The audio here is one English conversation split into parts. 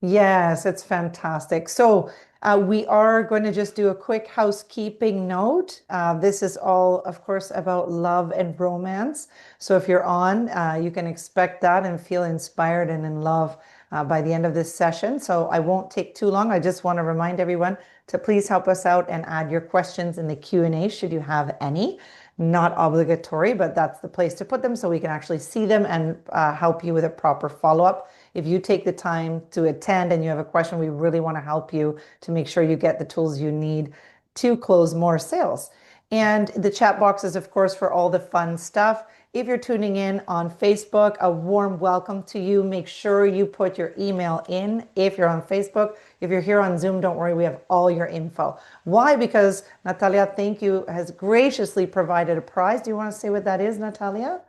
Yes, it's fantastic. So we are going to just do a quick housekeeping note. This is all, of course, about love and romance. So if you're on, you can expect that and feel inspired and in love by the end of this session. So I won't take too long. I just want to remind everyone to please help us out and add your questions in the Q&A should you have any. Not obligatory, but that's the place to put them so we can actually see them and help you with a proper follow-up. If you take the time to attend and you have a question, we really want to help you to make sure you get the tools you need to close more sales. And the chat box is, of course, for all the fun stuff. If you're tuning in on Facebook, a warm welcome to you. Make sure you put your email in if you're on Facebook. If you're here on Zoom, don't worry, we have all your info. Why? Because Natalia, thank you, has graciously provided a prize. Do you want to say what that is, Natalia?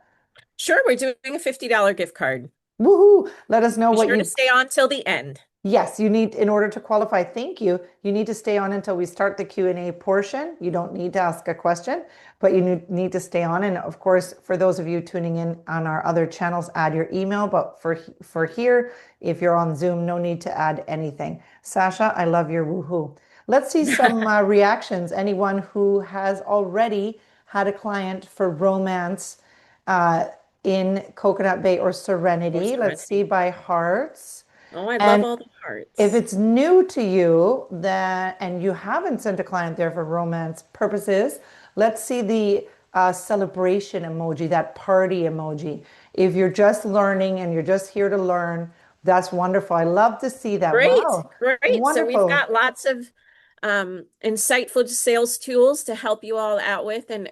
Sure, we're doing a $50 gift card. Woohoo! Let us know Be what sure to you. stay on till the end. Yes, you need, in order to qualify, thank you, you need to stay on until we start the Q&A portion. You don't need to ask a question, but you need to stay on. And of course, for those of you tuning in on our other channels, add your email. But for here, if you're on Zoom, no need to add anything. Sasha, I love your woohoo. Let's see some reactions. Anyone who has already had a client for romance uh, in Coconut Bay or Or Serenity. Let's see Serenity. by hearts. Oh, I love And all the if hearts. it's new to you that and you haven't sent a client there for romance purposes, let's see the celebration emoji, that party emoji. If you're just learning and you're just here to learn, that's wonderful. I love to see that. Great, Wow, great. So we've wonderful. got lots of insightful sales tools to help you all out with. And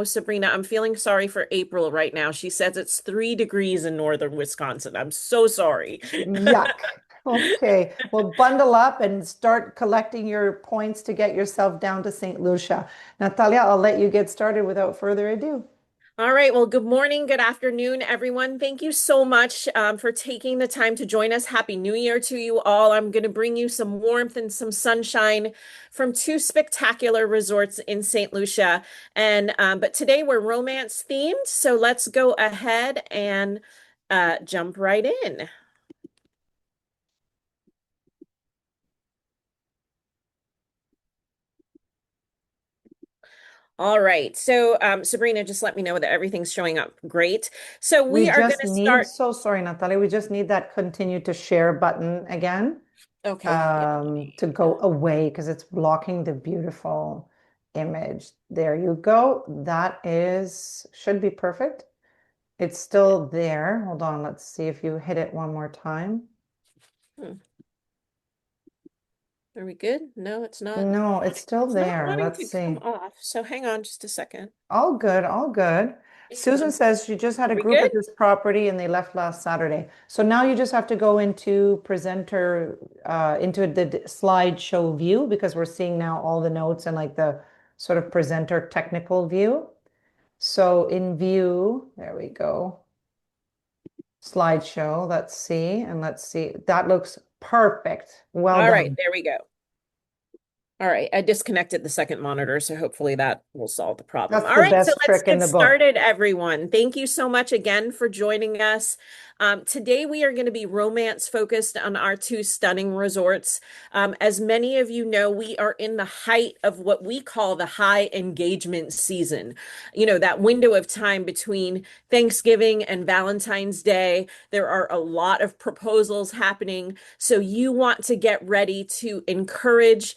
Sabrina, I'm feeling sorry for April right now. She says it's 3 degrees in northern Wisconsin. I'm so sorry. Yuck. Okay, well, bundle up and start collecting your points to get yourself down to St. Lucia. Natalia, I'll let you get started without further ado. All right. Well, good morning, good afternoon, everyone. Thank you so much for taking the time to join us. Happy New Year to you all. I'm going to bring you some warmth and some sunshine from two spectacular resorts in St. Lucia. And but today we're romance themed, so let's go ahead and jump right in. All right. So, Sabrina, just let me know that everything's showing up great. So We we are going just to need, start. so sorry, Natalia, we just need that continue to share button again Okay. Yeah. to go away because it's blocking the beautiful image. There you go. That is, should be perfect. It's still there. Hold on, let's see if you hit it one more time. Hmm. Are we good? No, it's not. No, it's still It's not there. wanting Let's to come see. off. So hang on just a second. All good, all good. Hang Susan on. says she just had a Are we group good? at this property and they left last Saturday. So now you just have to go into presenter, into the slideshow view because we're seeing now all the notes and like the sort of presenter technical view. So in view, there we go. Slideshow, let's see, and let's see. That looks perfect. Well All right, done. there we go. All right, I disconnected the second monitor, so hopefully that will solve the problem. That's All the right, so best let's trick in get the book. started, everyone. Thank you so much again for joining us. Today, we are going to be romance focused on our two stunning resorts. As many of you know, we are in the height of what we call the high engagement season. You know, that window of time between Thanksgiving and Valentine's Day. There are a lot of proposals happening. So you want to get ready to encourage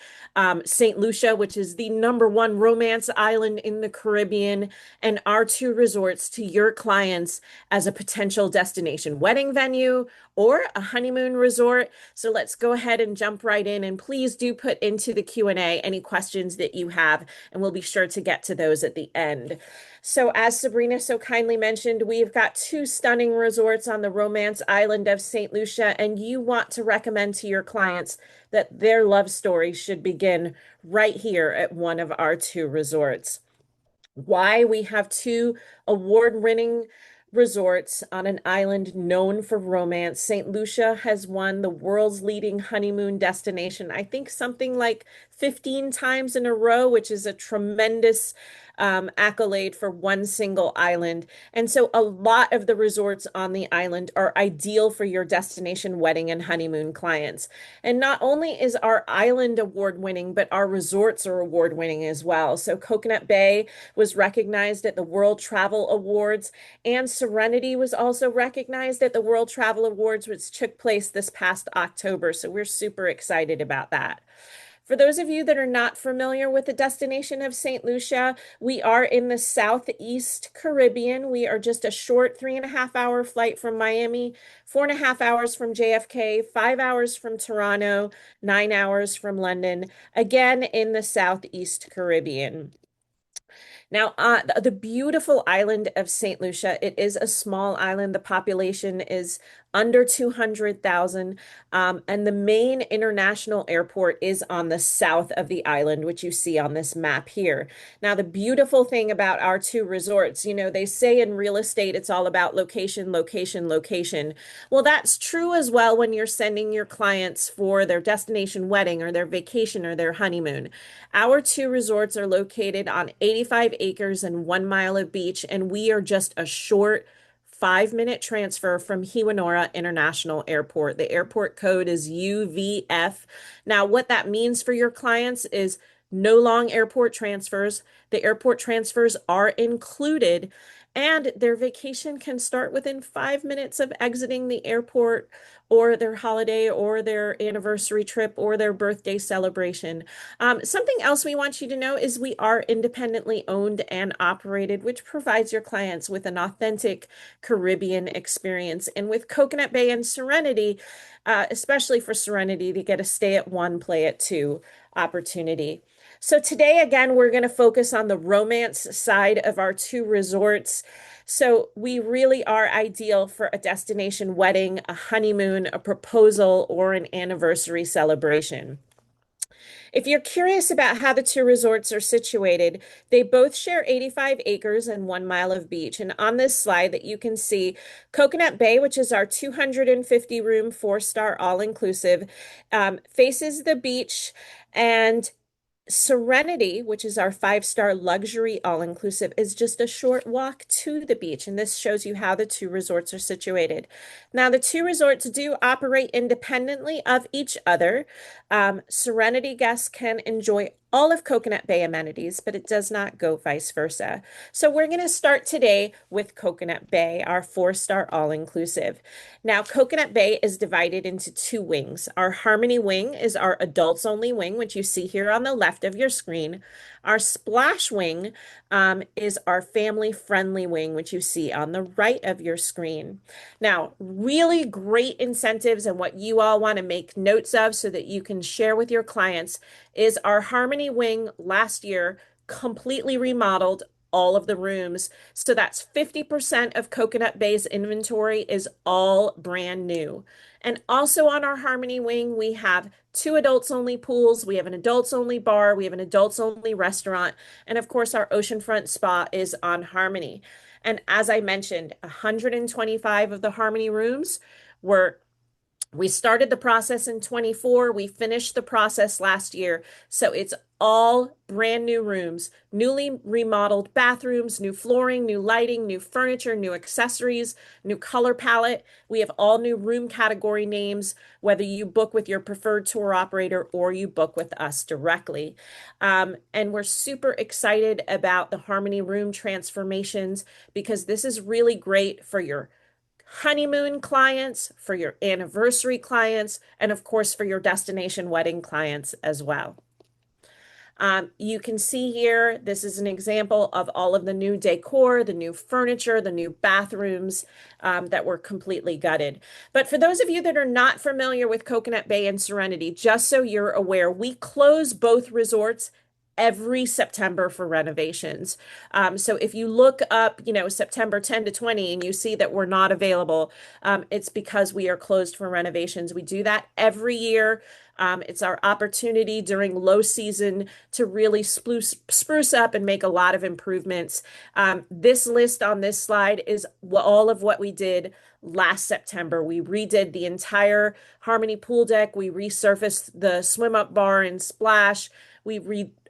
St. Lucia, which is the #1 romance island in the Caribbean, and our two resorts to your clients as a potential destination wedding venue or a honeymoon resort. So let's go ahead and jump right in. And please do put into the Q&A any questions that you have, and we'll be sure to get to those at the end. So, as Sabrina so kindly mentioned, we've got two stunning resorts on the romance island of St. Lucia, and you want to recommend to your clients that their love story should begin right here at one of our two resorts. Why? We have two award-winning resorts on an island known for romance. St. Lucia has won the world's leading honeymoon destination, I think something like 15 times in a row, which is a tremendous accolade for one single island. And so a lot of the resorts on the island are ideal for your destination wedding and honeymoon clients. And not only is our island award winning, but our resorts are award winning as well. So Coconut Bay was recognized at the World Travel Awards, and Serenity was also recognized at the World Travel Awards, which took place this past October. So we're super excited about that. For those of you that are not familiar with the destination of St. Lucia, we are in the Southeast Caribbean. We are just a short 3.5 hour flight from Miami, 4.5 hours from JFK, 5 hours from Toronto, 9 hours from London, again in the Southeast Caribbean. Now, the beautiful island of St. Lucia, it is a small island. The population is under 200,000. And the main international airport is on the south of the island, which you see on this map here. Now, the beautiful thing about our two resorts, they say in real estate, it's all about location, location, location. Well, that's true as well when you're sending your clients for their destination wedding or their vacation or their honeymoon. Our two resorts are located on 85 acres and 1 mile of beach, and we are just a short 5-minute transfer from Hewanora International Airport. The airport code is UVF. Now, what that means for your clients is no long airport transfers. The airport transfers are included, and their vacation can start within 5 minutes of exiting the airport, or their holiday, or their anniversary trip, or their birthday celebration. Something else we want you to know is we are independently owned and operated, which provides your clients with an authentic Caribbean experience. And with Coconut Bay and Serenity, especially for Serenity, to get a stay at one, play at two opportunity. So today, again, we're going to focus on the romance side of our two resorts. So we really are ideal for a destination wedding, a honeymoon, a proposal, or an anniversary celebration. If you're curious about how the two resorts are situated, they both share 85 acres and 1 mile of beach. And on this slide that you can see, Coconut Bay, which is our 250 room, 4-star all-inclusive, faces the beach, and Serenity, which is our 5-star luxury all-inclusive, is just a short walk to the beach. And this shows you how the two resorts are situated. Now, the two resorts do operate independently of each other. Serenity guests can enjoy all of Coconut Bay amenities, but it does not go vice versa. So we're going to start today with Coconut Bay, our 4-star all-inclusive. Now, Coconut Bay is divided into two wings. Our Harmony wing is our adults only wing, which you see here on the left of your screen. Our Splash wing is our family friendly wing, which you see on the right of your screen. Now, really great incentives, and what you all want to make notes of so that you can share with your clients is our Harmony wing last year completely remodeled all of the rooms. So that's 50% of Coconut Bay's inventory is all brand new. And also on our Harmony wing, we have two adults only pools. We have an adults only bar. We have an adults only restaurant. And of course, our oceanfront spa is on Harmony. And as I mentioned, 125 of the Harmony rooms we started the process in 24. We finished the process last year. So it's all brand new rooms, newly remodeled bathrooms, new flooring, new lighting, new furniture, new accessories, new color palette. We have all new room category names, whether you book with your preferred tour operator or you book with us directly. And we're super excited about the Harmony room transformations because this is really great for your honeymoon clients, for your anniversary clients, and of course for your destination wedding clients as well. You can see here, this is an example of all of the new decor, the new furniture, the new bathrooms that were completely gutted. But for those of you that are not familiar with Coconut Bay and Serenity, just so you're aware, we close both resorts every September for renovations. So if you look up, September 10 to 20 and you see that we're not available, it's because we are closed for renovations. We do that every year. It's our opportunity during low season to really spruce up and make a lot of improvements. This list on this slide is all of what we did last September. We redid the entire Harmony pool deck. We resurfaced the swim up bar and splash. We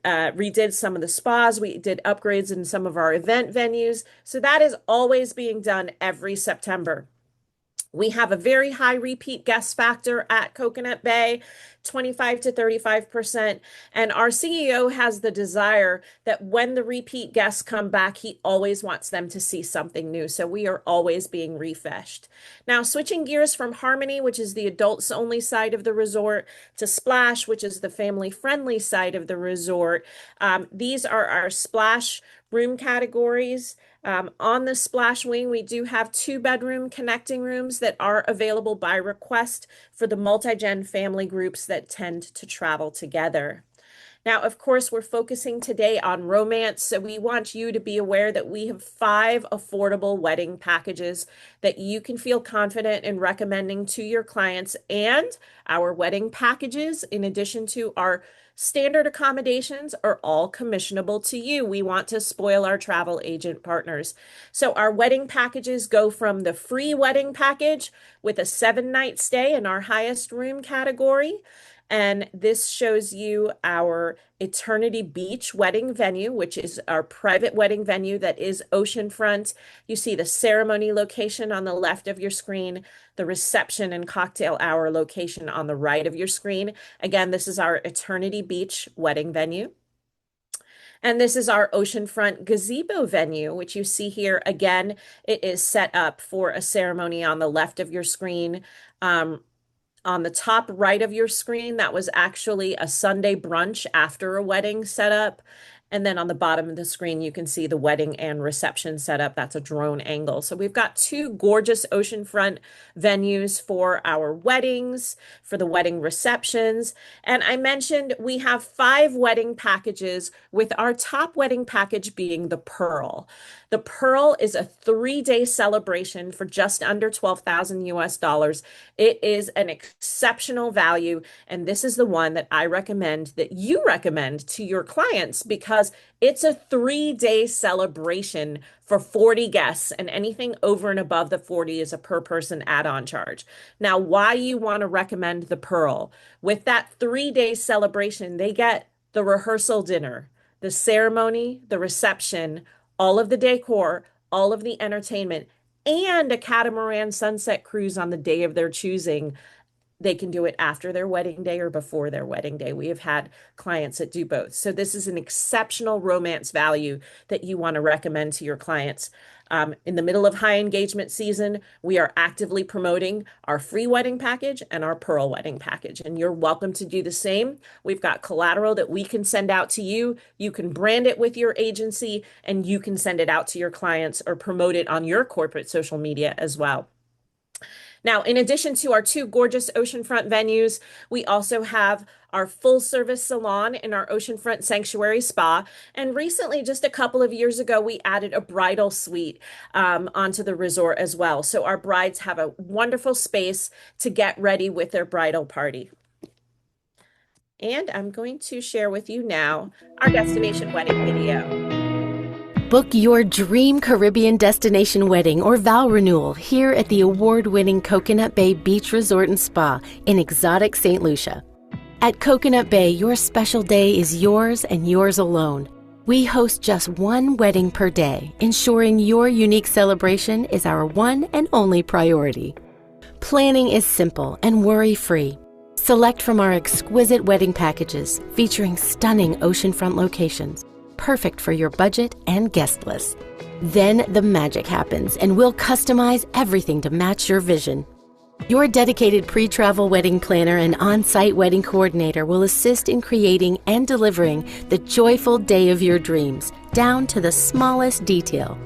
redid some of the spas. We did upgrades in some of our event venues. So that is always being done every September. We have a very high repeat guest factor at Coconut Bay, 25 to 35%. And our CEO has the desire that when the repeat guests come back, he always wants them to see something new. So we are always being refreshed. Now, switching gears from Harmony, which is the adults only side of the resort, to Splash, which is the family friendly side of the resort. These are our Splash room categories. On the Splash Wing, we do have 2-bedroom connecting rooms that are available by request for the multi-gen family groups that tend to travel together. Now, of course, we're focusing today on romance, so we want you to be aware that we have 5 affordable wedding packages that you can feel confident in recommending to your clients. And our wedding packages, in addition to our standard accommodations, are all commissionable to you. We want to spoil our travel agent partners. So our wedding packages go from the free wedding package with a 7-night stay in our highest room category. And this shows you our Eternity Beach wedding venue, which is our private wedding venue that is oceanfront. You see the ceremony location on the left of your screen, the reception and cocktail hour location on the right of your screen. Again, this is our Eternity Beach wedding venue. And this is our oceanfront gazebo venue, which you see here. Again, it is set up for a ceremony on the left of your screen. On the top right of your screen, that was actually a Sunday brunch after a wedding setup. And then on the bottom of the screen, you can see the wedding and reception setup. That's a drone angle. So we've got 2 gorgeous oceanfront venues for our weddings, for the wedding receptions. And I mentioned we have 5 wedding packages, with our top wedding package being the Pearl. The Pearl is a 3-day celebration for just under $12,000 US. It is an exceptional value, and this is the one that I recommend that you recommend to your clients, because it's a 3-day celebration for 40 guests, and anything over and above the 40 is a per person add-on charge. Now, why you want to recommend the Pearl? With that 3-day celebration, they get the rehearsal dinner, the ceremony, the reception, all of the decor, all of the entertainment, and a catamaran sunset cruise on the day of their choosing. They can do it after their wedding day or before their wedding day. We have had clients that do both. So this is an exceptional romance value that you want to recommend to your clients. In the middle of high engagement season, we are actively promoting our free wedding package and our Pearl wedding package, and you're welcome to do the same. We've got collateral that we can send out to you. You can brand it with your agency, and you can send it out to your clients or promote it on your corporate social media as well. Now, in addition to our 2 gorgeous oceanfront venues, we also have our full-service salon in our oceanfront sanctuary spa. And recently, just a couple of years ago, we added a bridal suite onto the resort as well. So our brides have a wonderful space to get ready with their bridal party. And I'm going to share with you now our destination wedding video. Book your dream Caribbean destination wedding or vow renewal here at the award-winning Coconut Bay Beach Resort and Spa in exotic St. Lucia. At Coconut Bay, your special day is yours and yours alone. We host just 1 wedding per day, ensuring your unique celebration is our one and only priority. Planning is simple and worry-free. Select from our exquisite wedding packages featuring stunning oceanfront locations, perfect for your budget and guest list. Then the magic happens, and we'll customize everything to match your vision. Your dedicated pre-travel wedding planner and on-site wedding coordinator will assist in creating and delivering the joyful day of your dreams, down to the smallest detail.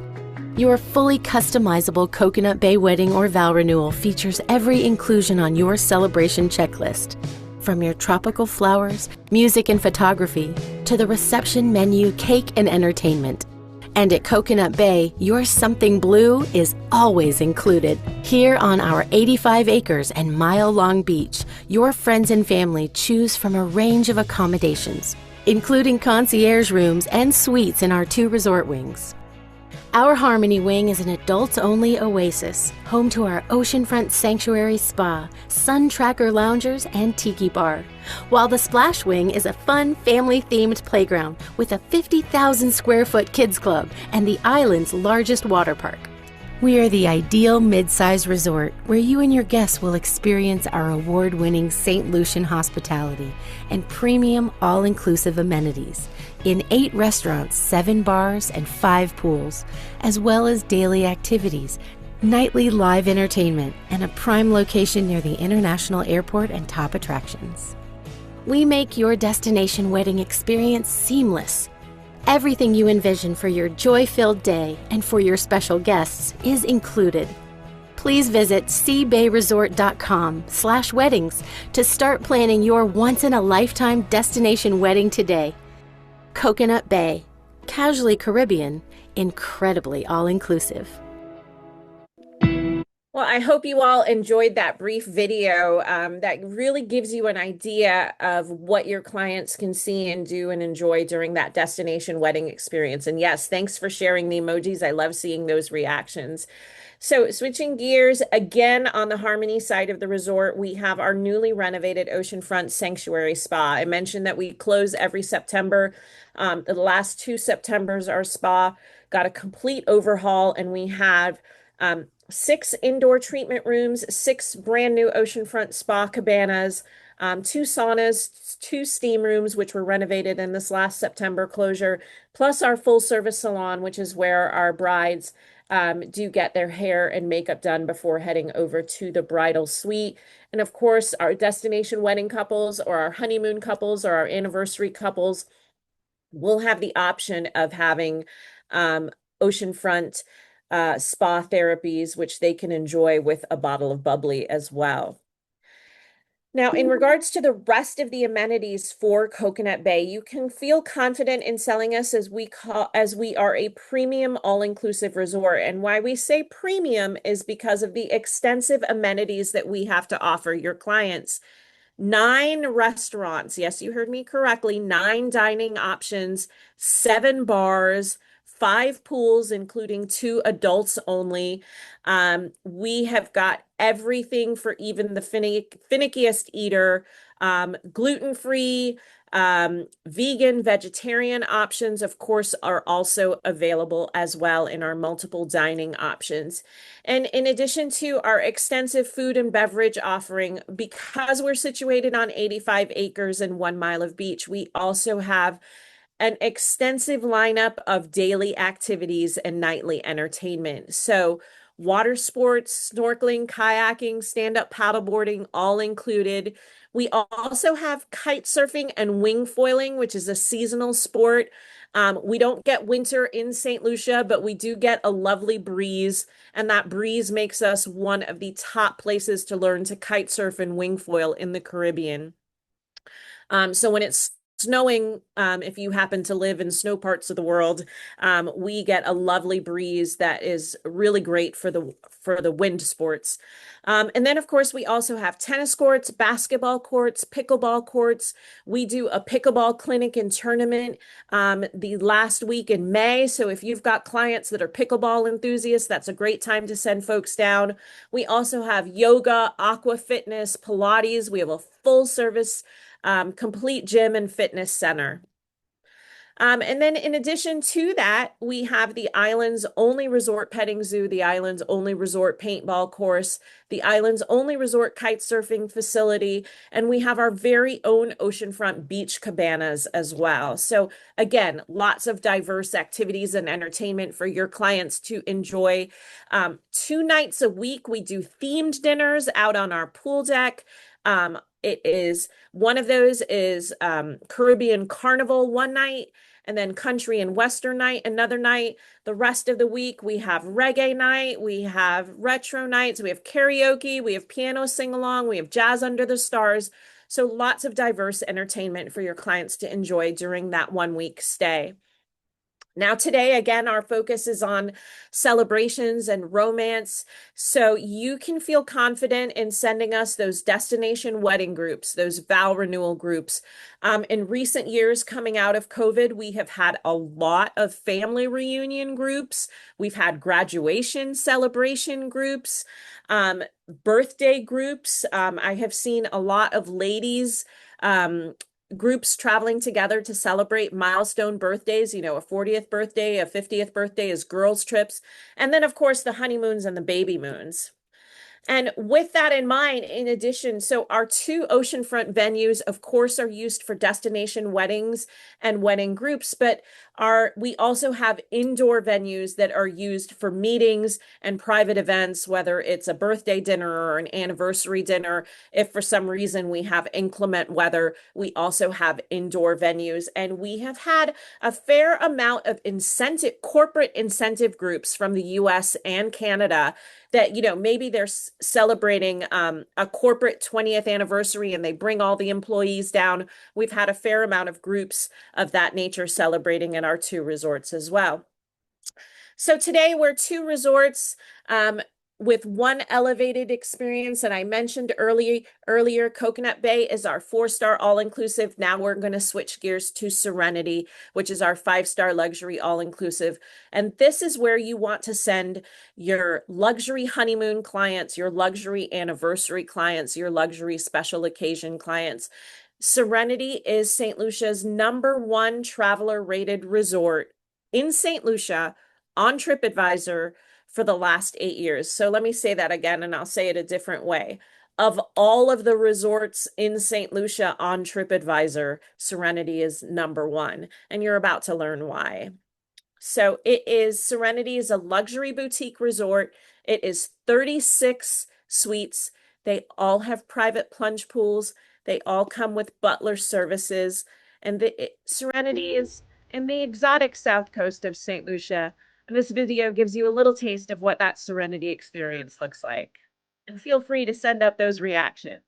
Your fully customizable Coconut Bay wedding or vow renewal features every inclusion on your celebration checklist. From your tropical flowers, music and photography, to the reception menu, cake and entertainment. And at Coconut Bay, your something blue is always included. Here on our 85 acres and mile-long beach, your friends and family choose from a range of accommodations, including concierge rooms and suites in our 2 resort wings. Our Harmony Wing is an adults-only oasis, home to our oceanfront sanctuary spa, sun tracker loungers, and tiki bar. While the Splash Wing is a fun, family-themed playground with a 50,000 square foot kids club and the island's largest water park. We are the ideal mid-size resort where you and your guests will experience our award-winning St. Lucian hospitality and premium all-inclusive amenities in 8 restaurants, 7 bars, and 5 pools, as well as daily activities, nightly live entertainment, and a prime location near the international airport and top attractions. We make your destination wedding experience seamless. Everything you envision for your joy-filled day and for your special guests is included. Please visit seabayresort.com/weddings to start planning your once-in-a-lifetime destination wedding today. Coconut Bay, casually Caribbean, incredibly all-inclusive. Well, I hope you all enjoyed that brief video that really gives you an idea of what your clients can see and do and enjoy during that destination wedding experience. And yes, thanks for sharing the emojis. I love seeing those reactions. So switching gears again on the Harmony side of the resort, we have our newly renovated oceanfront sanctuary spa. I mentioned that we close every September. The last 2 Septembers, our spa got a complete overhaul, and we have 6 indoor treatment rooms, 6 brand new oceanfront spa cabanas, 2 saunas, 2 steam rooms, which were renovated in this last September closure, plus our full service salon, which is where our brides do get their hair and makeup done before heading over to the bridal suite. And of course, our destination wedding couples or our honeymoon couples or our anniversary couples will have the option of having oceanfront spa therapies, which they can enjoy with a bottle of bubbly as well. Now, in regards to the rest of the amenities for Coconut Bay, you can feel confident in selling us as we are a premium all-inclusive resort. And why we say premium is because of the extensive amenities that we have to offer your clients. 9 restaurants. Yes, you heard me correctly. 9 dining options, 7 bars, 5 pools, including 2 adults only. We have got everything for even the finickiest eater, gluten-free, vegan, vegetarian options, of course, are also available as well in our multiple dining options. And in addition to our extensive food and beverage offering, because we're situated on 85 acres and 1 mile of beach, we also have an extensive lineup of daily activities and nightly entertainment. So water sports, snorkeling, kayaking, stand-up paddleboarding, all included. We also have kite surfing and wing foiling, which is a seasonal sport. We don't get winter in St. Lucia, but we do get a lovely breeze, and that breeze makes us one of the top places to learn to kite surf and wing foil in the Caribbean. So when it's snowing, if you happen to live in snow parts of the world, we get a lovely breeze that is really great for the wind sports. And then, of course, we also have tennis courts, basketball courts, pickleball courts. We do a pickleball clinic and tournament the last week in May. So if you've got clients that are pickleball enthusiasts, that's a great time to send folks down. We also have yoga, aqua fitness, Pilates. We have a full service complete gym and fitness center. And then in addition to that, we have the island's only resort petting zoo, the island's only resort paintball course, the island's only resort kite surfing facility, and we have our very own oceanfront beach cabanas as well. So again, lots of diverse activities and entertainment for your clients to enjoy. 2 nights a week, we do themed dinners out on our pool deck. One of those is Caribbean Carnival one night, and then country and western night another night. The rest of the week we have reggae night, we have retro nights, we have karaoke, we have piano sing-along, we have jazz under the stars. So lots of diverse entertainment for your clients to enjoy during that 1 week stay. Now, today, again, our focus is on celebrations and romance. So you can feel confident in sending us those destination wedding groups, those vow renewal groups. In recent years, coming out of COVID, we have had a lot of family reunion groups. We've had graduation celebration groups, birthday groups. I have seen a lot of ladies. Groups traveling together to celebrate milestone birthdays, a 40th birthday, a 50th birthday as girls' trips. And then, of course, the honeymoons and the baby moons. And with that in mind, in addition, so our two oceanfront venues, of course, are used for destination weddings and wedding groups, but we also have indoor venues that are used for meetings and private events, whether it's a birthday dinner or an anniversary dinner. If for some reason we have inclement weather, we also have indoor venues. And we have had a fair amount of corporate incentive groups from the US and Canada that, maybe they're celebrating a corporate 20th anniversary and they bring all the employees down. We've had a fair amount of groups of that nature celebrating in our two resorts as well. So today we're two resorts with one elevated experience. And I mentioned earlier, Coconut Bay is our 4-star all-inclusive. Now we're going to switch gears to Serenity, which is our 5-star luxury all-inclusive. And this is where you want to send your luxury honeymoon clients, your luxury anniversary clients, your luxury special occasion clients. Serenity is St. Lucia's #1 traveler rated resort in St. Lucia on TripAdvisor for the last 8 years. So let me say that again, and I'll say it a different way. Of all of the resorts in St. Lucia on TripAdvisor, Serenity is #1, and you're about to learn why. So Serenity is a luxury boutique resort. It is 36 suites. They all have private plunge pools. They all come with butler services. And Serenity is in the exotic south coast of St. Lucia. And this video gives you a little taste of what that Serenity experience looks like. And feel free to send up those reactions.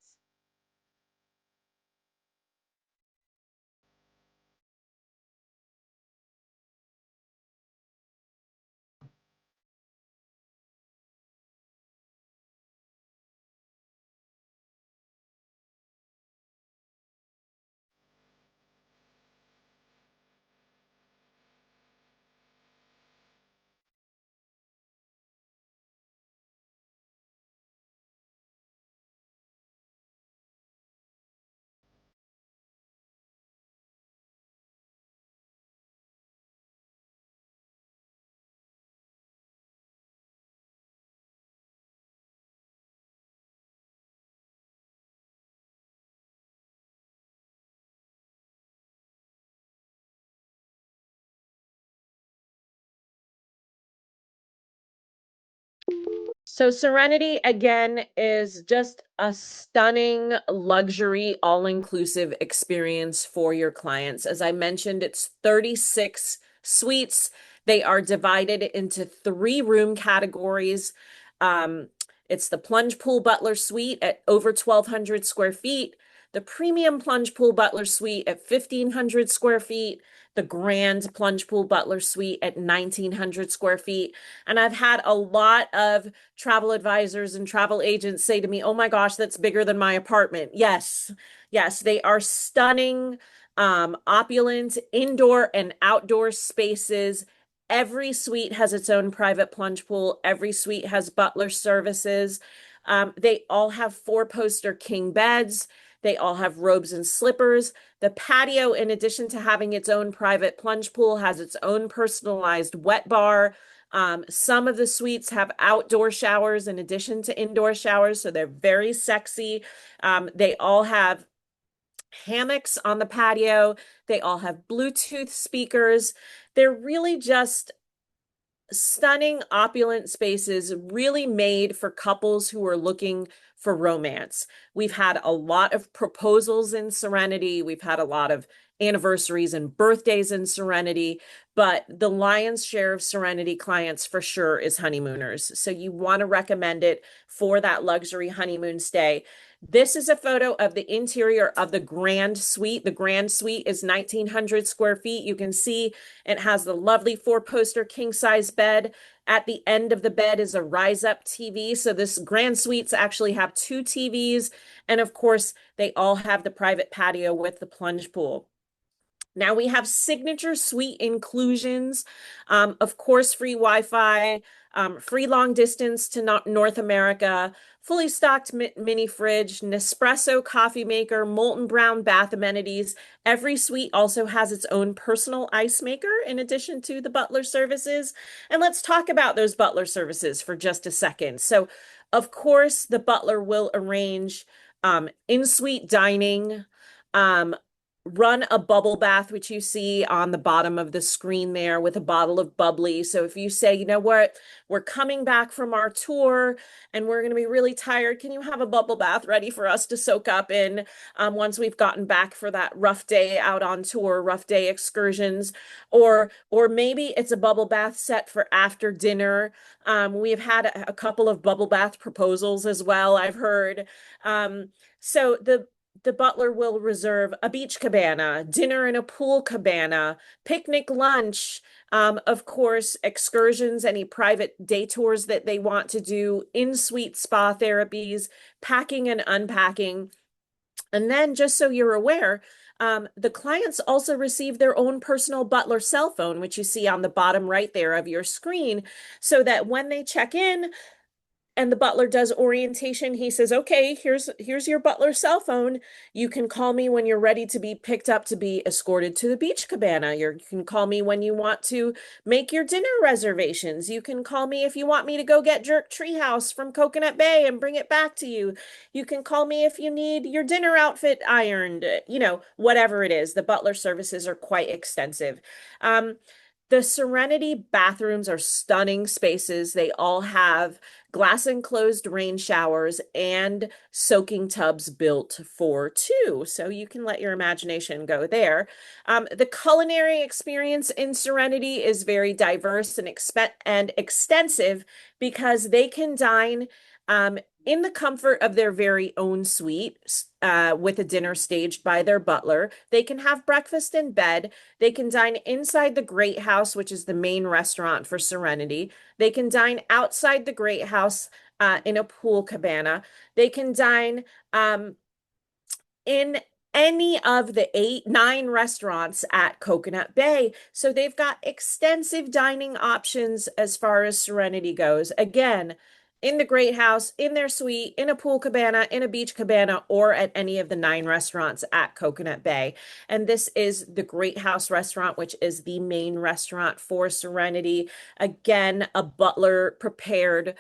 So Serenity, again, is just a stunning luxury all-inclusive experience for your clients. As I mentioned, it's 36 suites. They are divided into 3 room categories. It's the plunge pool butler suite at over 1,200 square feet, the premium plunge pool butler suite at 1,500 square feet, the grand plunge pool butler suite at 1,900 square feet. And I've had a lot of travel advisors and travel agents say to me, oh my gosh, that's bigger than my apartment. Yes, they are stunning, opulent indoor and outdoor spaces. Every suite has its own private plunge pool. Every suite has butler services. They all have 4-poster king beds. They all have robes and slippers. The patio, in addition to having its own private plunge pool, has its own personalized wet bar. Some of the suites have outdoor showers in addition to indoor showers, so they're very sexy. They all have hammocks on the patio. They all have Bluetooth speakers. They're really just stunning, opulent spaces, really made for couples who are looking for romance. We've had a lot of proposals in Serenity. We've had a lot of anniversaries and birthdays in Serenity, but the lion's share of Serenity clients for sure is honeymooners. So you want to recommend it for that luxury honeymoon stay. This is a photo of the interior of the Grand Suite. The Grand Suite is 1,900 square feet. You can see it has the lovely four-poster king-size bed. At the end of the bed is a rise-up TV. So this Grand Suites actually have two TVs. And of course, they all have the private patio with the plunge pool. Now we have signature suite inclusions, of course, free Wi-Fi, free long distance to North America, fully stocked mini fridge, Nespresso coffee maker, molten brown bath amenities. Every suite also has its own personal ice maker in addition to the butler services. And let's talk about those butler services for just a second. So, of course, the butler will arrange in-suite dining, um, run a bubble bath, which you see on the bottom of the screen there with a bottle of bubbly. So if you say, you know what, we're coming back from our tour and we're going to be really tired, can you have a bubble bath ready for us to soak up in once we've gotten back for that rough day out on tour, rough day excursions, or maybe it's a bubble bath set for after dinner. We've had a couple of bubble bath proposals as well, I've heard. So the butler will reserve a beach cabana, dinner in a pool cabana, picnic lunch, of course, excursions, any private day tours that they want to do, in-suite spa therapies, packing and unpacking. And then, just so you're aware, the clients also receive their own personal butler cell phone, which you see on the bottom right there of your screen, so that when they check in, and the butler does orientation, he says, okay, here's your butler cell phone. You can call me when you're ready to be picked up to be escorted to the beach cabana. You can call me when you want to make your dinner reservations. You can call me if you want me to go get jerk treehouse from Coconut Bay and bring it back to you. You can call me if you need your dinner outfit ironed, whatever it is. The butler services are quite extensive. The Serenity bathrooms are stunning spaces. They all have glass enclosed rain showers and soaking tubs built for two. So you can let your imagination go there. The culinary experience in Serenity is very diverse and extensive because they can dine in the comfort of their very own suite, with a dinner staged by their butler. They can have breakfast in bed. They can dine inside the Great House, which is the main restaurant for Serenity. They can dine outside the Great House in a pool cabana. They can dine in any of the 9 restaurants at Coconut Bay. So they've got extensive dining options as far as Serenity goes. Again, in the Great House, in their suite, in a pool cabana, in a beach cabana, or at any of the 9 restaurants at Coconut Bay. And this is the Great House restaurant, which is the main restaurant for Serenity. Again, a butler prepared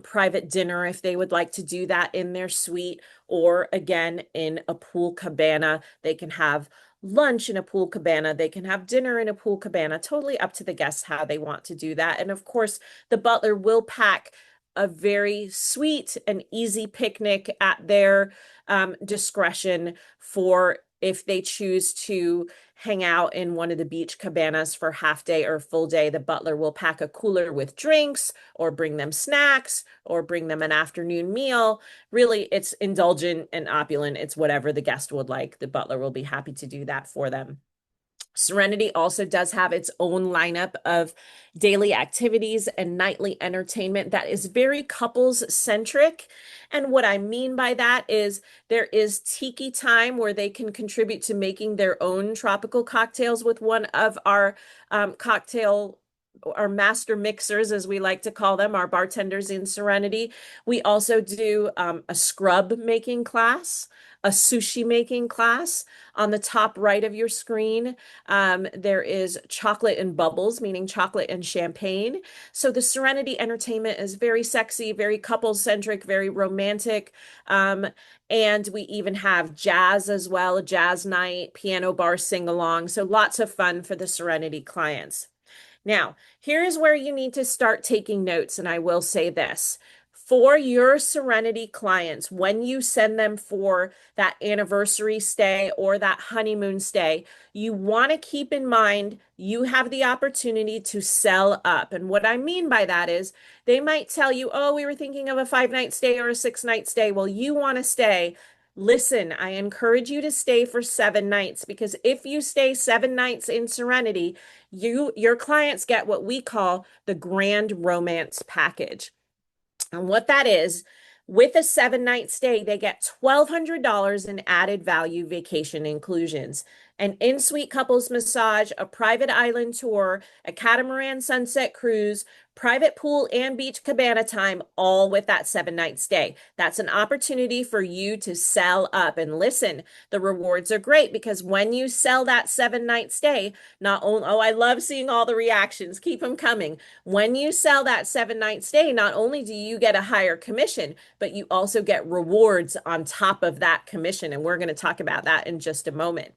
private dinner if they would like to do that in their suite, or again, in a pool cabana. They can have lunch in a pool cabana. They can have dinner in a pool cabana. Totally up to the guests how they want to do that. And of course, the butler will pack a very sweet and easy picnic at their discretion for if they choose to hang out in one of the beach cabanas for half day or full day. The butler will pack a cooler with drinks or bring them snacks or bring them an afternoon meal. Really, it's indulgent and opulent. It's whatever the guest would like. The butler will be happy to do that for them. Serenity also does have its own lineup of daily activities and nightly entertainment that is very couples centric. And what I mean by that is there is tiki time where they can contribute to making their own tropical cocktails with one of our our master mixers, as we like to call them, our bartenders in Serenity. We also do a scrub making class, a sushi making class. On the top right of your screen, there is chocolate and bubbles, meaning chocolate and champagne. So the Serenity entertainment is very sexy, very couple-centric, very romantic. And we even have jazz as well, a jazz night, piano bar sing-along. So lots of fun for the Serenity clients. Now, here's where you need to start taking notes, and I will say this. For your Serenity clients, when you send them for that anniversary stay or that honeymoon stay, you want to keep in mind you have the opportunity to sell up. And what I mean by that is they might tell you, oh, we were thinking of a 5-night stay or a 6-night stay. Well, you want to stay. Listen, I encourage you to stay for 7 nights, because if you stay 7 nights in Serenity, your clients get what we call the Grand Romance Package. And what that is, with a 7-night stay, they get $1,200 in added value vacation inclusions, an in-suite couples massage, a private island tour, a catamaran sunset cruise, private pool and beach cabana time, all with that 7-night stay. That's an opportunity for you to sell up. And listen, the rewards are great, because when you sell that 7-night stay, not only, oh, I love seeing all the reactions, keep them coming. When you sell that 7-night stay, not only do you get a higher commission, but you also get rewards on top of that commission. And we're going to talk about that in just a moment.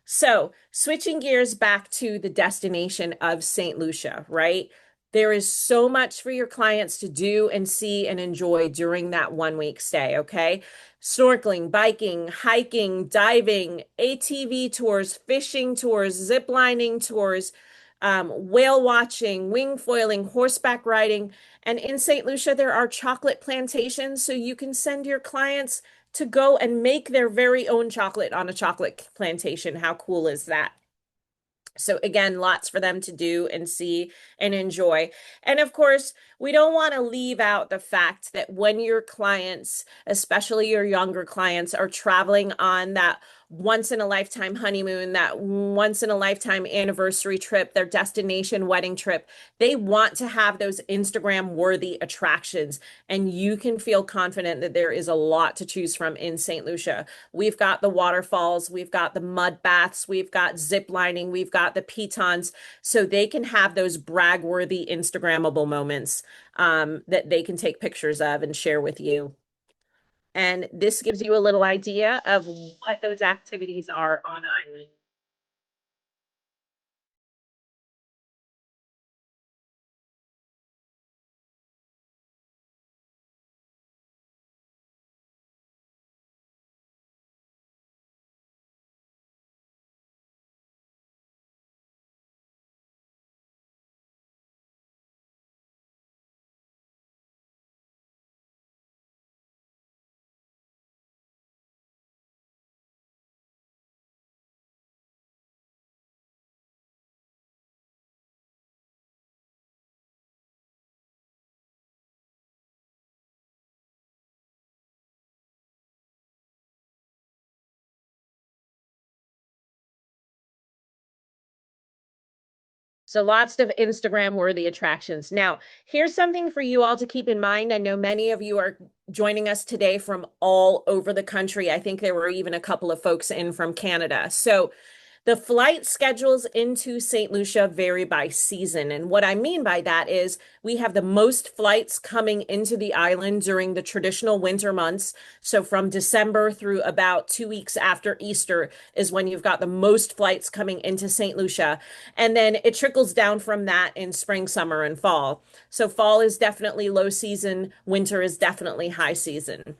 So switching gears back to the destination of St. Lucia, right? There is so much for your clients to do and see and enjoy during that 1-week stay, okay? Snorkeling, biking, hiking, diving, ATV tours, fishing tours, zip lining tours, whale watching, wing foiling, horseback riding. And in St. Lucia, there are chocolate plantations, so you can send your clients to go and make their very own chocolate on a chocolate plantation. How cool is that? So again, lots for them to do and see and enjoy. And of course, we don't want to leave out the fact that when your clients, especially your younger clients, are traveling on that once in a lifetime honeymoon, that once in a lifetime anniversary trip, their destination wedding trip, they want to have those Instagram worthy attractions. And you can feel confident that there is a lot to choose from in St. Lucia. We've got the waterfalls, we've got the mud baths, we've got zip lining, we've got the pitons, so they can have those brag worthy Instagrammable moments that they can take pictures of and share with you. And this gives you a little idea of what those activities are on island. So lots of Instagram worthy attractions. Now, here's something for you all to keep in mind. I know many of you are joining us today from all over the country. I think there were even a couple of folks in from Canada. So the flight schedules into St. Lucia vary by season. And what I mean by that is we have the most flights coming into the island during the traditional winter months. So from December through about 2 weeks after Easter is when you've got the most flights coming into St. Lucia. And then it trickles down from that in spring, summer, and fall. So fall is definitely low season. Winter is definitely high season.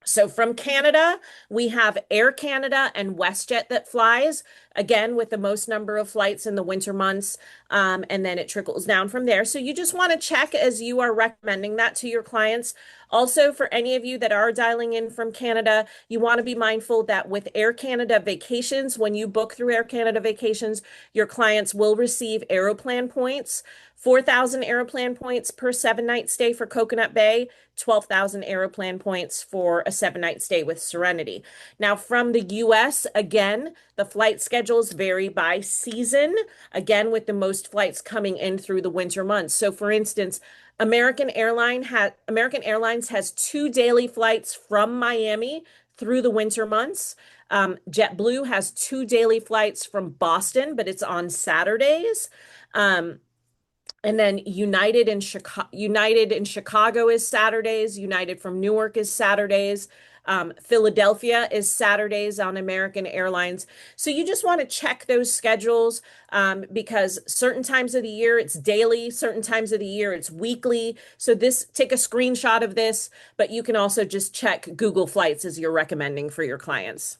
So from Canada, we have Air Canada and WestJet that flies, again, with the most number of flights in the winter months. And then it trickles down from there. So you just want to check as you are recommending that to your clients. Also, for any of you that are dialing in from Canada, you want to be mindful that with Air Canada Vacations, when you book through Air Canada Vacations, your clients will receive Aeroplan points. 4,000 Aeroplan points per 7-night stay for Coconut Bay, 12,000 Aeroplan points for a 7-night stay with Serenity. Now, from the US, again, the flight schedules vary by season, again, with the most flights coming in through the winter months. So, for instance, American Airlines has 2 daily flights from Miami through the winter months. JetBlue has 2 daily flights from Boston, but it's on Saturdays. And then United in Chicago is Saturdays. United from Newark is Saturdays. Philadelphia is Saturdays on American Airlines. So you just want to check those schedules because certain times of the year it's daily, certain times of the year it's weekly. So take a screenshot of this, but you can also just check Google Flights as you're recommending for your clients.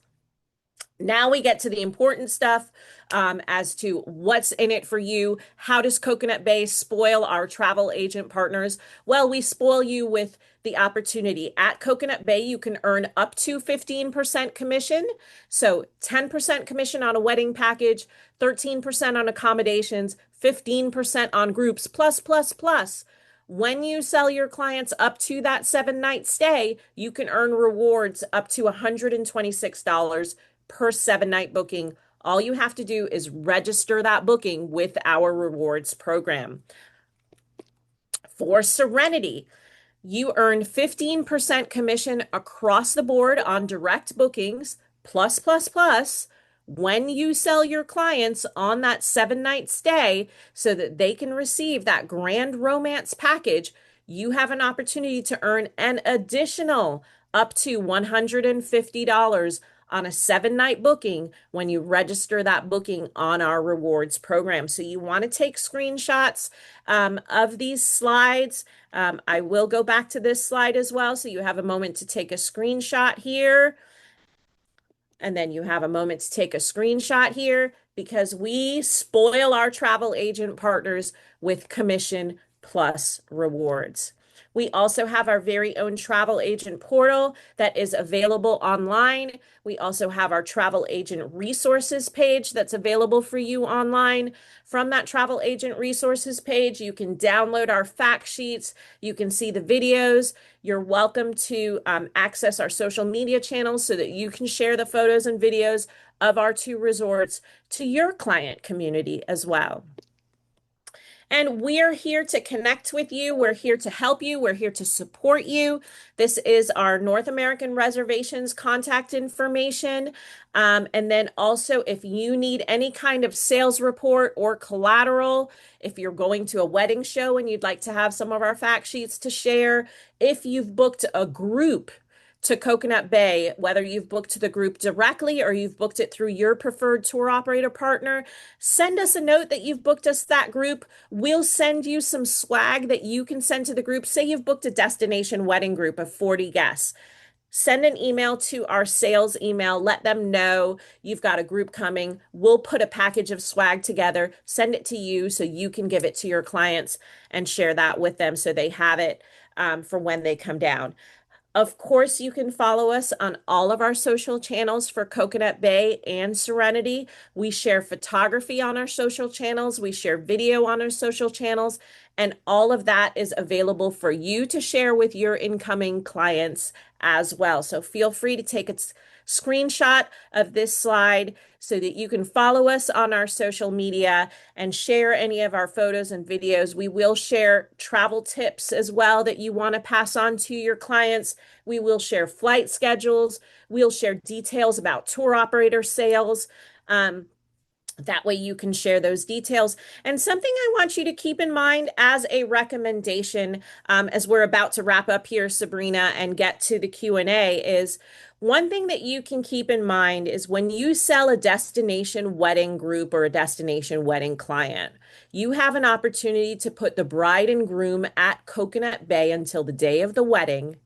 Now we get to the important stuff as to what's in it for you. How does Coconut Bay spoil our travel agent partners? Well, we spoil you with the opportunity. At Coconut Bay, you can earn up to 15% commission. So 10% commission on a wedding package, 13% on accommodations, 15% on groups, plus. When you sell your clients up to that 7-night stay, you can earn rewards up to $126 per 7-night booking. All you have to do is register that booking with our rewards program. For Serenity, you earn 15% commission across the board on direct bookings, plus, when you sell your clients on that 7-night stay so that they can receive that grand romance package. You have an opportunity to earn an additional up to $150 on a 7-night booking when you register that booking on our rewards program. So you want to take screenshots of these slides. I will go back to this slide as well. So you have a moment to take a screenshot here. And then you have a moment to take a screenshot here because we spoil our travel agent partners with commission plus rewards. We also have our very own travel agent portal that is available online. We also have our travel agent resources page that's available for you online. From that travel agent resources page, you can download our fact sheets. You can see the videos. You're welcome to access our social media channels so that you can share the photos and videos of our 2 resorts to your client community as well. And we're here to connect with you. We're here to help you. We're here to support you. This is our North American reservations contact information. And then also, if you need any kind of sales report or collateral, if you're going to a wedding show and you'd like to have some of our fact sheets to share, if you've booked a group to Coconut Bay, whether you've booked the group directly or you've booked it through your preferred tour operator partner, send us a note that you've booked us that group. We'll send you some swag that you can send to the group. Say you've booked a destination wedding group of 40 guests. Send an email to our sales email. Let them know you've got a group coming. We'll put a package of swag together, send it to you so you can give it to your clients and share that with them so they have it for when they come down. Of course, you can follow us on all of our social channels for Coconut Bay and Serenity. We share photography on our social channels. We share video on our social channels. And all of that is available for you to share with your incoming clients as well. So feel free to take a screenshot of this slide so that you can follow us on our social media and share any of our photos and videos. We will share travel tips as well that you want to pass on to your clients. We will share flight schedules. We'll share details about tour operator sales. That way you can share those details. And something I want you to keep in mind as a recommendation, as we're about to wrap up here, Sabrina, and get to the Q&A, is one thing that you can keep in mind is when you sell a destination wedding group or a destination wedding client, you have an opportunity to put the bride and groom at Coconut Bay until the day of the wedding,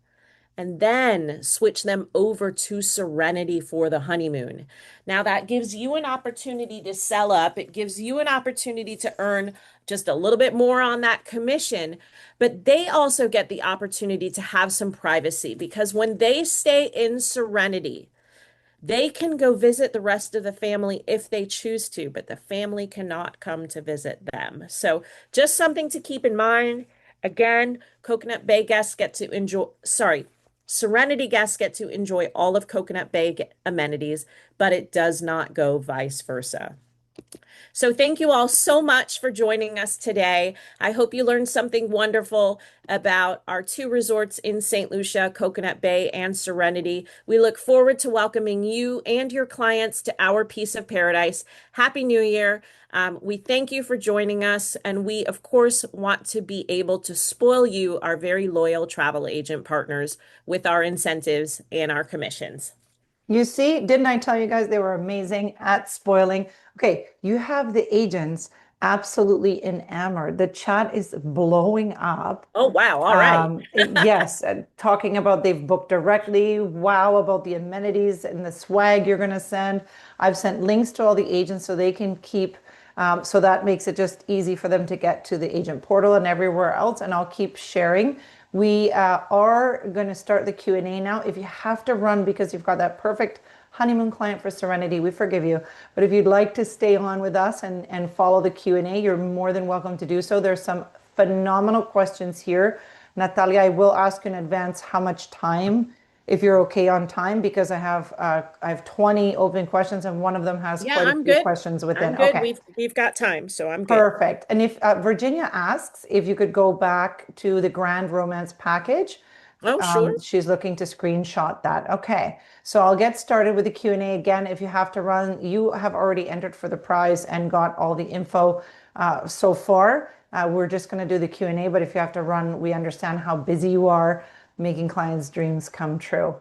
and then switch them over to Serenity for the honeymoon. Now that gives you an opportunity to sell up. It gives you an opportunity to earn just a little bit more on that commission, but they also get the opportunity to have some privacy because when they stay in Serenity, they can go visit the rest of the family if they choose to, but the family cannot come to visit them. So just something to keep in mind. Again, Coconut Bay guests get to enjoy, Serenity guests get to enjoy all of Coconut Bay amenities, but it does not go vice versa. So thank you all so much for joining us today. I hope you learned something wonderful about our two resorts in St. Lucia, Coconut Bay and Serenity. We look forward to welcoming you and your clients to our piece of paradise. Happy New Year. We thank you for joining us, and we, of course, want to be able to spoil you, our very loyal travel agent partners, with our incentives and our commissions. You see, didn't I tell you guys they were amazing at spoiling? Okay, you have the agents absolutely enamored. The chat is blowing up. Oh, wow. All right. Yes, talking about they've booked directly. Wow, about the amenities and the swag you're going to send. I've sent links to all the agents so they can keep, so that makes it just easy for them to get to the agent portal and everywhere else. And I'll keep sharing. We are going to start the Q&A now. If you have to run because you've got that perfect honeymoon client for Serenity, we forgive you. But if you'd like to stay on with us and follow the Q&A, you're more than welcome to do so. There's some phenomenal questions here. Natalia, I will ask in advance how much time, if you're okay on time, because I have 20 open questions and one of them has Yeah, quite a I'm few good. questions I'm within. good. Okay. We've got time, so I'm good. Perfect. And if Virginia asks if you could go back to the Grand Romance package, Oh, sure. she's looking to screenshot that. Okay. So I'll get started with the Q&A again. If you have to run, you have already entered for the prize and got all the info so far. We're just going to do the Q&A, but if you have to run, we understand how busy you are making clients' dreams come true.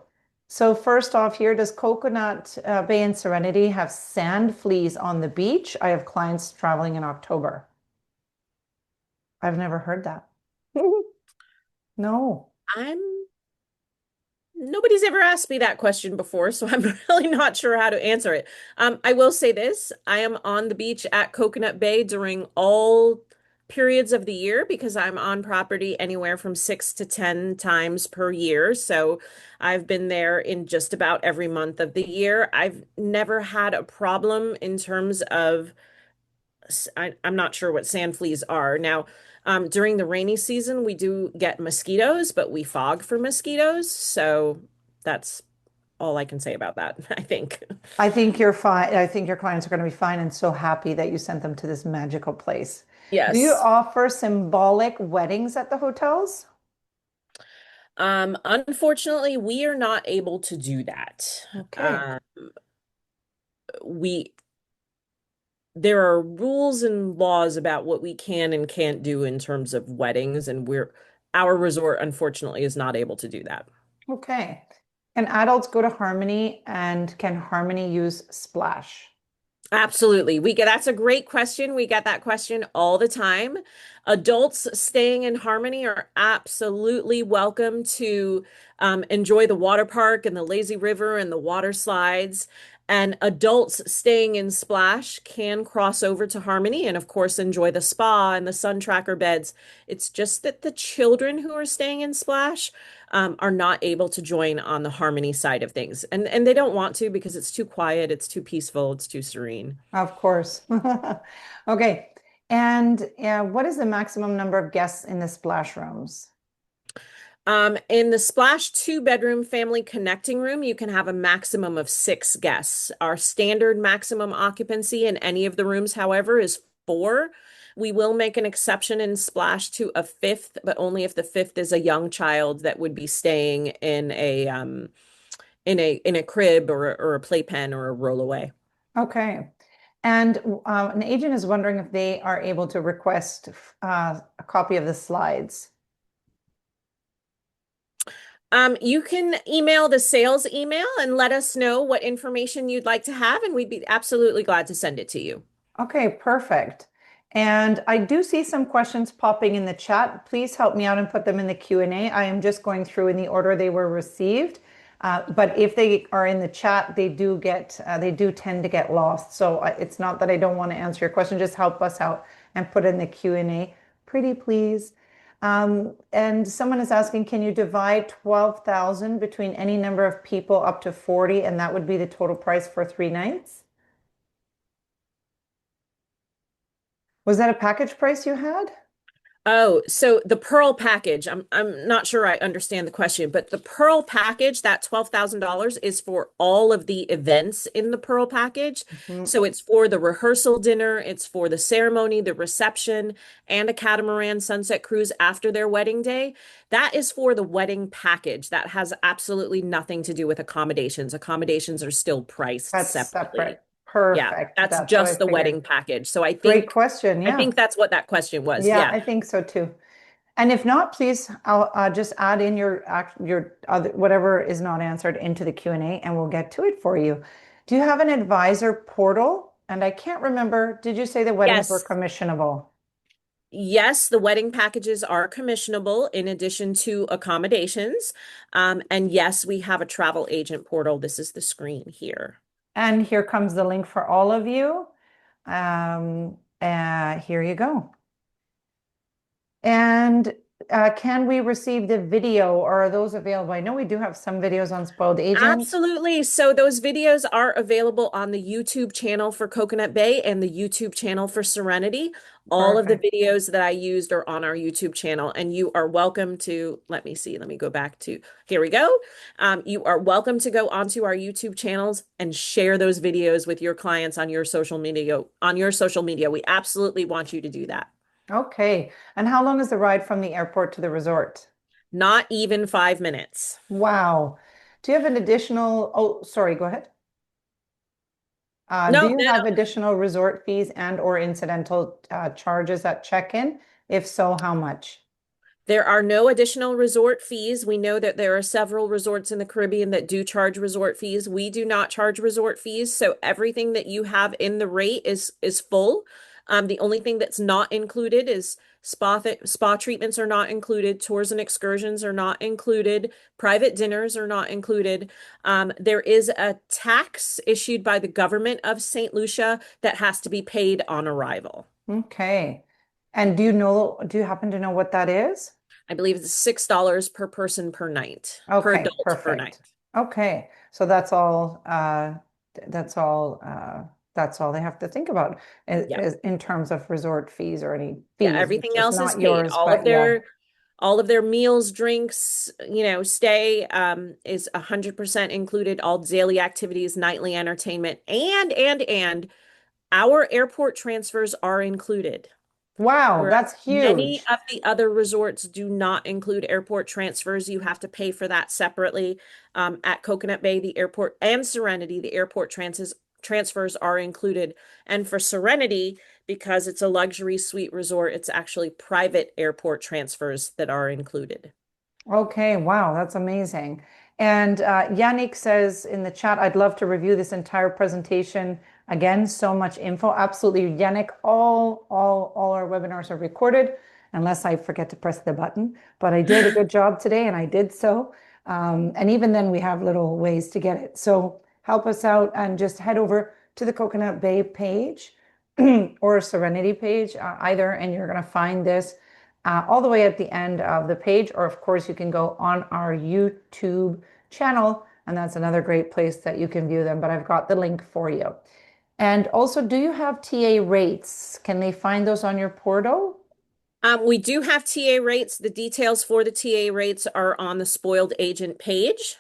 So first off here, does Coconut Bay and Serenity have sand fleas on the beach? I have clients traveling in October. I've never heard that. No. I'm Nobody's ever asked me that question before, so I'm really not sure how to answer it. I will say this, I am on the beach at Coconut Bay during all periods of the year because I'm on property anywhere from 6 to 10 times per year. So I've been there in just about every month of the year. I've never had a problem in terms of I'm not sure what sand fleas are. Now, during the rainy season, we do get mosquitoes, but we fog for mosquitoes. So that's all I can say about that, I think. I think you're fine. I think your clients are going to be fine and so happy that you sent them to this magical place. Do you Yes. offer symbolic weddings at the hotels? Unfortunately, we are not able to do that. Okay. Um, we There are rules and laws about what we can and can't do in terms of weddings, and our resort, unfortunately, is not able to do that. Okay. Can adults go to Harmony and can Harmony use Splash? Absolutely. That's a great question. We get that question all the time. Adults staying in Harmony are absolutely welcome to enjoy the water park and the lazy river and the water slides. And adults staying in Splash can cross over to Harmony and, of course, enjoy the spa and the sun tracker beds. It's just that the children who are staying in Splash are not able to join on the Harmony side of things. And they don't want to because it's too quiet, it's too peaceful, it's too serene. Of course. Okay. And what is the maximum number of guests in the splash rooms? In the Splash two-bedroom family connecting room, you can have a maximum of 6 guests. Our standard maximum occupancy in any of the rooms, however, is 4. We will make an exception in Splash to a fifth, but only if the fifth is a young child that would be staying in a crib or a playpen or a rollaway. Okay. And an agent is wondering if they are able to request a copy of the slides. You can email the sales email and let us know what information you'd like to have, and we'd be absolutely glad to send it to you. Okay, perfect. And I do see some questions popping in the chat. Please help me out and put them in the Q&A. I am just going through in the order they were received. But if they are in the chat, they do tend to get lost. So it's not that I don't want to answer your question, just help us out and put in the Q&A. Pretty please. And someone is asking, can you divide 12,000 between any number of people up to 40, and that would be the total price for 3 nights? Was that a package price you had? Oh, so the Pearl package, I'm not sure I understand the question, but the Pearl package, that $12,000 is for all of the events in the Pearl package. Mhm. So it's for the rehearsal dinner, it's for the ceremony, the reception, and a catamaran sunset cruise after their wedding day. That is for the wedding package. That has absolutely nothing to do with accommodations. Accommodations are still priced That's separately. separate. Yeah, Perfect. that's That's what I just the figured. wedding package. So Great question. I Yeah. think that's what that question was. Yeah, Yeah. I think so too. And if not, please, I'll just add in your other whatever is not answered into the Q&A and we'll get to it for you. Do you have an advisor portal? And I can't remember, did you say the weddings were Yes. commissionable? Yes, the wedding packages are commissionable in addition to accommodations. And yes, we have a travel agent portal. This is the screen here. And here comes the link for all of you. Here you go. And can we receive the video or are those available? I know we do have some videos on spoiled agents. Absolutely. So those videos are available on the YouTube channel for Coconut Bay and the YouTube channel for Serenity. All of the Perfect. videos that I used are on our YouTube channel, and you are welcome to, let me see, let me go back to, here we go. You are welcome to go onto our YouTube channels and share those videos with your clients on your social media, We absolutely want you to do that. Okay. And how long is the ride from the airport to the resort? Not even 5 minutes. Wow. Do you have an additional, oh, sorry, go ahead. Do No, you have additional resort fees and or incidental charges at check-in? If so, how much? there are no additional resort fees. We know that there are several resorts in the Caribbean that do charge resort fees. We do not charge resort fees, so everything that you have in the rate is full. The only thing that's not included is spa treatments are not included, tours and excursions are not included, private dinners are not included. There is a tax issued by the government of St. Lucia that has to be paid on arrival. Okay. And do you happen to know what that is? I believe it's $6 per person per night, per Okay, adult per night. perfect. Okay. So that's all that's all they have to think about Yeah. in terms of resort fees or any Yeah, fees. It's everything just else is not paid. yours, but yeah. All of their meals, drinks, stay is 100% included, all daily activities, nightly entertainment, and our airport transfers are included. Wow, Where that's many huge. of the other resorts do not include airport transfers. You have to pay for that separately. At Coconut Bay, the airport and Serenity, the airport transfers are included. And for Serenity, because it's a luxury suite resort, it's actually private airport transfers that are included. Okay, wow, that's amazing. And Yannick says in the chat, I'd love to review this entire presentation. Again, so much info. Absolutely, Yannick, all our webinars are recorded, unless I forget to press the button. But I did a good job today, and I did so. And even then, we have little ways to get it. So help us out and just head over to the Coconut Bay page or Serenity page, either, and you're going to find this all the way at the end of the page, or of course, you can go on our YouTube channel, and that's another great place that you can view them. But I've got the link for you. And also, do you have TA rates? Can they find those on your portal? We do have TA rates. The details for the TA rates are on the spoiled agent page.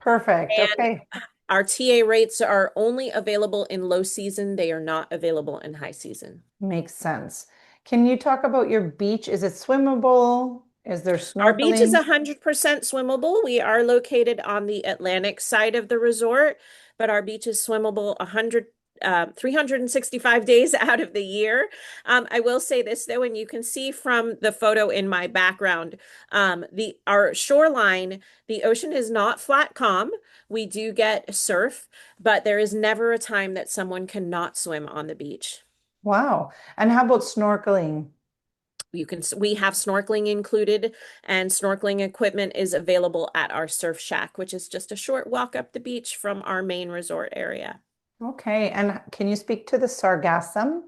Perfect. And Okay. our TA rates are only available in low season. They are not available in high season. Makes sense. Can you talk about your beach? Is it swimmable? Is there Our beach is snorkeling? 100% swimmable. We are located on the Atlantic side of the resort, but our beach is swimmable 365 days out of the year. I will say this though, and you can see from the photo in my background, our shoreline, the ocean is not flat calm. We do get surf, but there is never a time that someone cannot swim on the beach. Wow. And how about snorkeling? We have snorkeling included, and snorkeling equipment is available at our surf shack, which is just a short walk up the beach from our main resort area. Okay. And can you speak to the sargassum?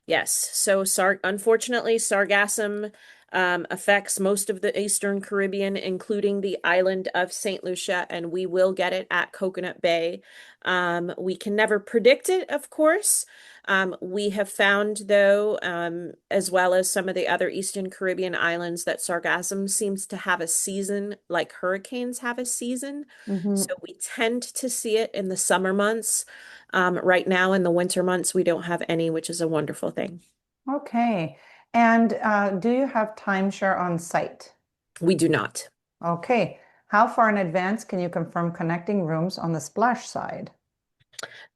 Yes. So unfortunately, sargassum affects most of the Eastern Caribbean, including the island of St. Lucia, and we will get it at Coconut Bay. We can never predict it, of course. We have found, though, as well as some of the other Eastern Caribbean islands, that sargassum seems to have a season like hurricanes have a season. Mhm. So we tend to see it in the summer months. Right now, in the winter months, we don't have any, which is a wonderful thing. Okay. And do you have timeshare on site? We do not. Okay. How far in advance can you confirm connecting rooms on the splash side?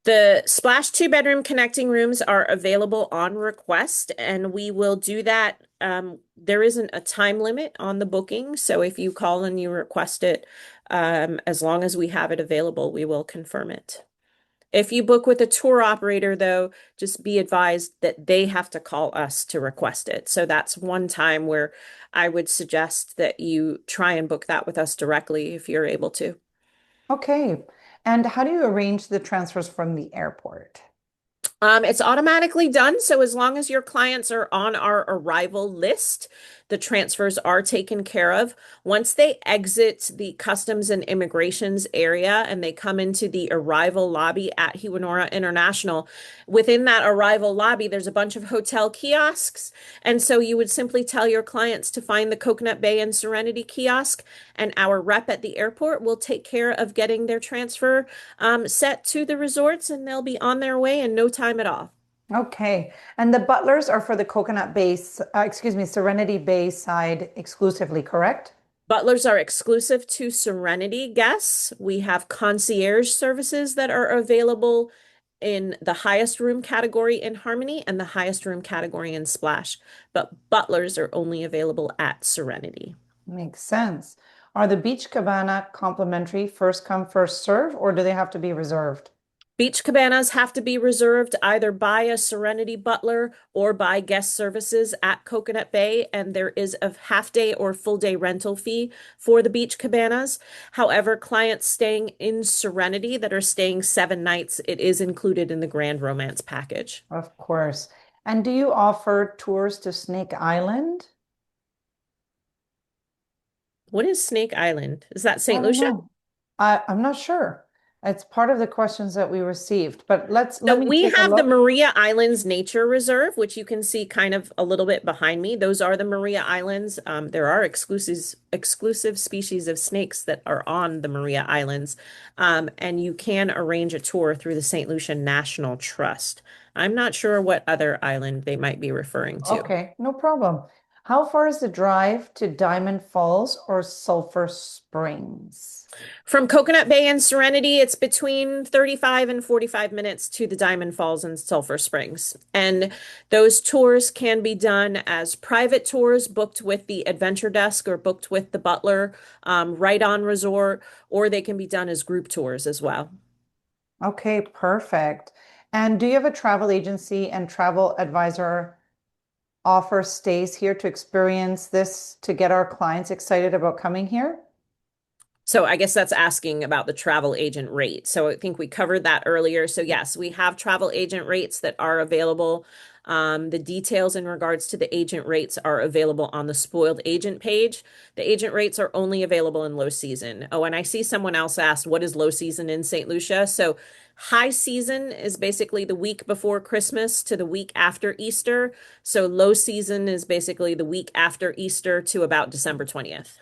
The splash two-bedroom connecting rooms are available on request, and we will do that. There isn't a time limit on the booking, so if you call and you request it, as long as we have it available, we will confirm it. If you book with a tour operator, though, just be advised that they have to call us to request it. So that's one time where I would suggest that you try and book that with us directly if you're able to. Okay. And how do you arrange the transfers from the airport? It's automatically done. So as long as your clients are on our arrival list, the transfers are taken care of. Once they exit the customs and immigrations area and they come into the arrival lobby at Hewanora International, within that arrival lobby, there's a bunch of hotel kiosks. And so you would simply tell your clients to find the Coconut Bay and Serenity kiosk, and our rep at the airport will take care of getting their transfer set to the resorts, and they'll be on their way in no time at all. Okay. And the butlers are for the Coconut Bay, excuse me, Serenity Bay side exclusively, correct? Butlers are exclusive to Serenity guests. We have concierge services that are available in the highest room category in Harmony and the highest room category in Splash, but butlers are only available at Serenity. Makes sense. Are the beach cabana complimentary first come, first serve, or do they have to be reserved? Beach cabanas have to be reserved either by a Serenity butler or by guest services at Coconut Bay, and there is a half-day or full-day rental fee for the beach cabanas. However, clients staying in Serenity that are staying 7 nights, it is included in the Grand Romance package. Of course. And do you offer tours to Snake Island? What is Snake Island? Is that I St. don't Lucia? know. I'm not sure. It's part of the questions that we received, but let So me we take a have the look. Maria Islands Nature Reserve, which you can see kind of a little bit behind me. Those are the Maria Islands. There are exclusive species of snakes that are on the Maria Islands, and you can arrange a tour through the St. Lucia National Trust. I'm not sure what other island they might be referring to. Okay, no problem. How far is the drive to Diamond Falls or Sulphur Springs? From Coconut Bay and Serenity, it's between 35 and 45 minutes to the Diamond Falls and Sulphur Springs. And those tours can be done as private tours booked with the Adventure Desk or booked with the butler, right on resort, or they can be done as group tours as well. Okay, perfect. And do you have a travel agency and travel advisor offer stays here to experience this to get our clients excited about coming here? So I guess that's asking about the travel agent rate. So I think we covered that earlier. So yes, we have travel agent rates that are available. The details in regards to the agent rates are available on the Spoiled Agent page. The agent rates are only available in low season. Oh, and I see someone else asked, what is low season in St. Lucia? So high season is basically the week before Christmas to the week after Easter. So low season is basically the week after Easter to about December 20th.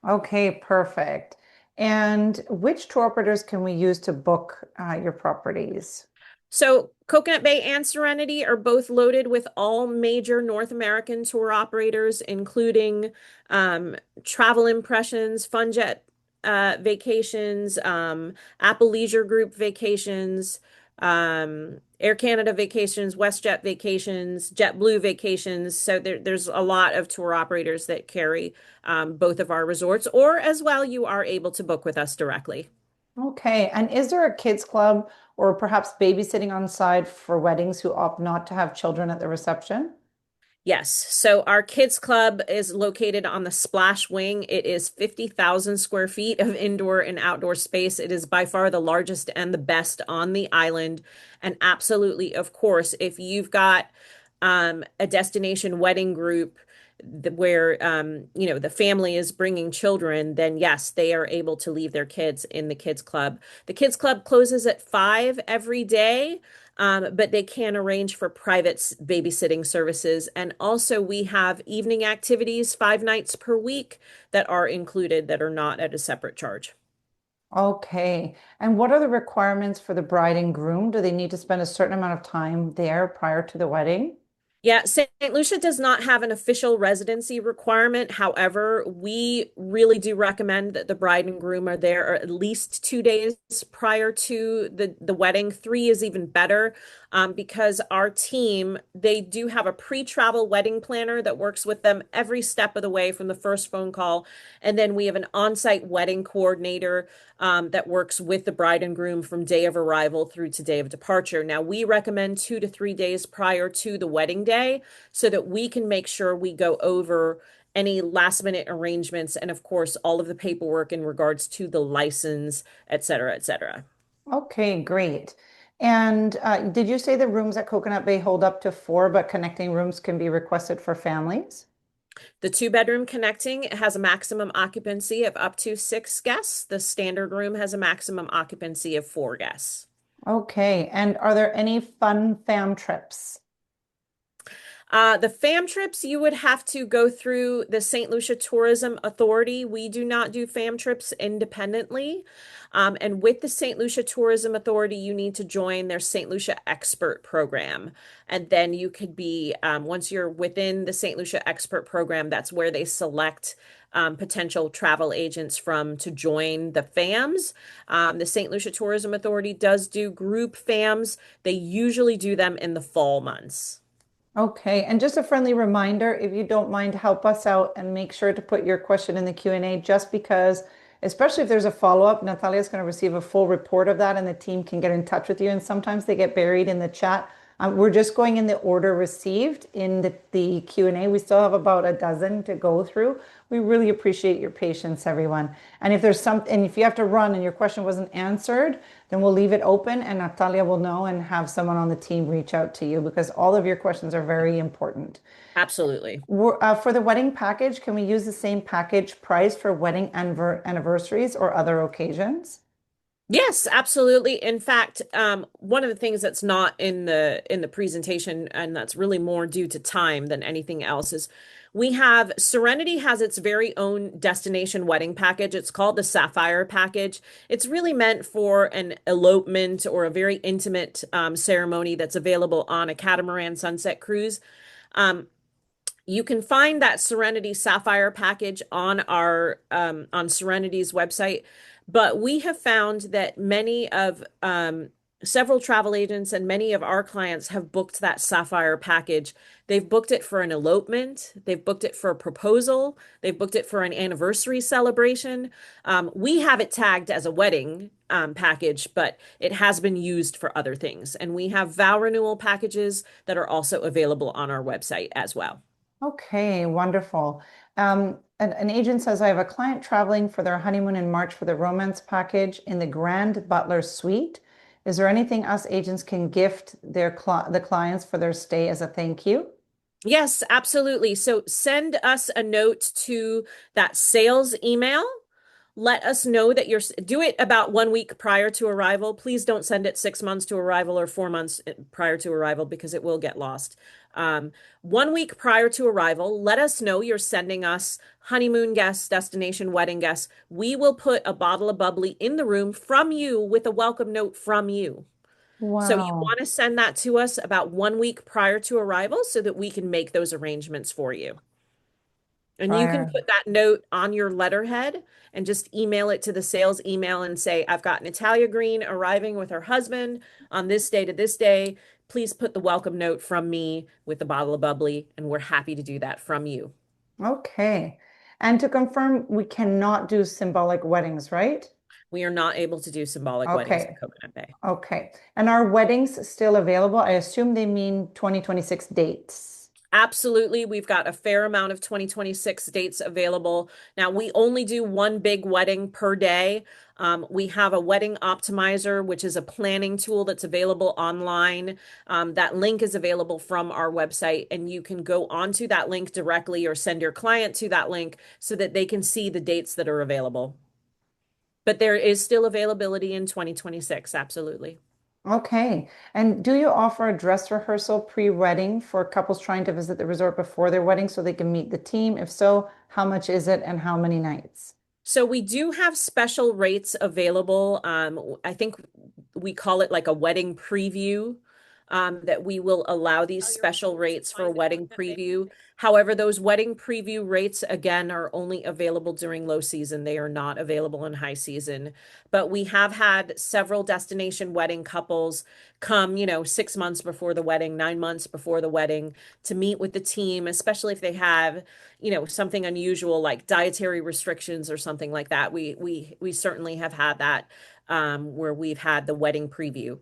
Okay, perfect. And which tour operators can we use to book your properties? So Coconut Bay and Serenity are both loaded with all major North American tour operators, including Travel Impressions, FunJet Vacations, Apple Leisure Group Vacations, Air Canada Vacations, WestJet Vacations, JetBlue Vacations. So there's a lot of tour operators that carry both of our resorts, or as well, you are able to book with us directly. Okay, and is there a kids club or perhaps babysitting on side for weddings who opt not to have children at the reception? Yes. So our kids club is located on the Splash Wing. It is 50,000 square feet of indoor and outdoor space. It is by far the largest and the best on the island. And absolutely, of course, if you've got a destination wedding group where the family is bringing children, then yes, they are able to leave their kids in the kids club. The kids club closes at 5 every day. But they can arrange for private babysitting services. And also, we have evening activities 5 nights per week that are included that are not at a separate charge. Okay. And what are the requirements for the bride and groom? Do they need to spend a certain amount of time there prior to the wedding? Yeah, St. Lucia does not have an official residency requirement. However, we really do recommend that the bride and groom are there at least 2 days prior to the wedding. 3 is even better, because our team, they do have a pre-travel wedding planner that works with them every step of the way from the first phone call. And then we have an on-site wedding coordinator that works with the bride and groom from day of arrival through to day of departure. Now, we recommend 2 to 3 days prior to the wedding day so that we can make sure we go over any last minute arrangements and, of course, all of the paperwork in regards to the license, et cetera, et cetera. Okay, great. And did you say the rooms at Coconut Bay hold up to 4, but connecting rooms can be requested for families? The 2 bedroom connecting has a maximum occupancy of up to 6 guests. The standard room has a maximum occupancy of 4 guests. Okay. And are there any fun fam trips? The fam trips, you would have to go through the St. Lucia Tourism Authority. We do not do fam trips independently. And with the St. Lucia Tourism Authority, you need to join their St. Lucia Expert Program. And then you could be, once you're within the St. Lucia Expert Program, that's where they select potential travel agents from to join the FAMs. The St. Lucia Tourism Authority does do group FAMs. They usually do them in the fall months. Okay, and just a friendly reminder, if you don't mind, help us out and make sure to put your question in the Q&A just because, especially if there's a follow-up, Natalia's going to receive a full report of that and the team can get in touch with you. And sometimes they get buried in the chat. We're just going in the order received in the Q&A. We still have about a dozen to go through. We really appreciate your patience, everyone. And if there's something, if you have to run and your question wasn't answered, then we'll leave it open and Natalia will know and have someone on the team reach out to you because all of your questions are very important. Absolutely. For the wedding package, can we use the same package price for wedding anniversaries or other occasions? Yes, absolutely. In fact, one of the things that's not in the presentation, and that's really more due to time than anything else, is we have Serenity has its very own destination wedding package. It's called the Sapphire package. It's really meant for an elopement or a very intimate ceremony that's available on a catamaran sunset cruise. You can find that Serenity Sapphire package on our on Serenity's website, but we have found that many of several travel agents and many of our clients have booked that Sapphire package. They've booked it for an elopement, they've booked it for a proposal, they've booked it for an anniversary celebration. We have it tagged as a wedding package, but it has been used for other things. And we have vow renewal packages that are also available on our website as well. Okay, wonderful. An agent says, I have a client traveling for their honeymoon in March for the romance package in the Grand Butler Suite. Is there anything us agents can gift the clients for their stay as a thank you? Yes, absolutely. So send us a note to that sales email. Let us know that do it about 1 week prior to arrival. Please don't send it 6 months to arrival or 4 months prior to arrival because it will get lost. 1 week prior to arrival, let us know you're sending us honeymoon guests, destination wedding guests. We will put a bottle of bubbly in the room from you with a welcome note from you. So you Wow. want to send that to us about 1 week prior to arrival so that we can make those arrangements for you. And you can Prior. put that note on your letterhead and just email it to the sales email and say, I've got Natalia Green arriving with her husband on this day to this day. Please put the welcome note from me with a bottle of bubbly, and we're happy to do that from you. Okay. And to confirm, we cannot do symbolic weddings, right? We are not able to do symbolic weddings in Okay. Coconut Bay. Okay. And are weddings still available? I assume they mean 2026 dates. Absolutely. We've got a fair amount of 2026 dates available. Now, we only do one big wedding per day. We have a wedding optimizer, which is a planning tool that's available online. That link is available from our website, and you can go onto that link directly or send your client to that link so that they can see the dates that are available. But there is still availability in 2026. Absolutely. Okay. And do you offer a dress rehearsal pre-wedding for couples trying to visit the resort before their wedding so they can meet the team? If so, how much is it and how many nights? So we do have special rates available. I think we call it like a wedding preview, that we will allow these special rates for a wedding preview. However, those wedding preview rates, again, are only available during low season. They are not available in high season. But we have had several destination wedding couples come, 6 months before the wedding, 9 months before the wedding to meet with the team, especially if they have something unusual like dietary restrictions or something like that. We certainly have had that, where we've had the wedding preview.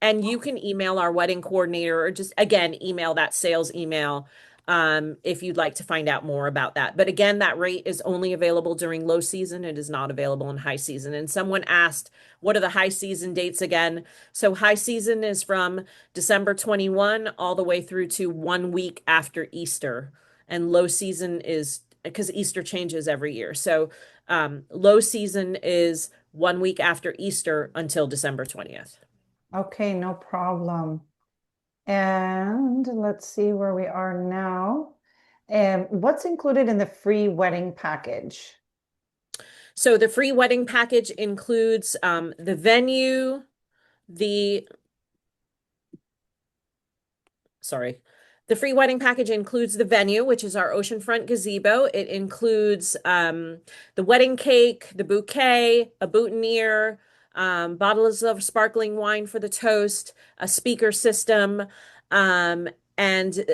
And you can email our wedding coordinator or just again email that sales email, if you'd like to find out more about that. But again, that rate is only available during low season. It is not available in high season. And someone asked, what are the high season dates again? So high season is from December 21 all the way through to 1 week after Easter. And low season is because Easter changes every year. So low season is 1 week after Easter until December 20th. Okay, no problem. And let's see where we are now. And what's included in the free wedding package? So the free wedding package includes the venue, the sorry. The free wedding package includes the venue, which is our oceanfront gazebo. It includes the wedding cake, the bouquet, a boutonniere, bottles of sparkling wine for the toast, a speaker system, and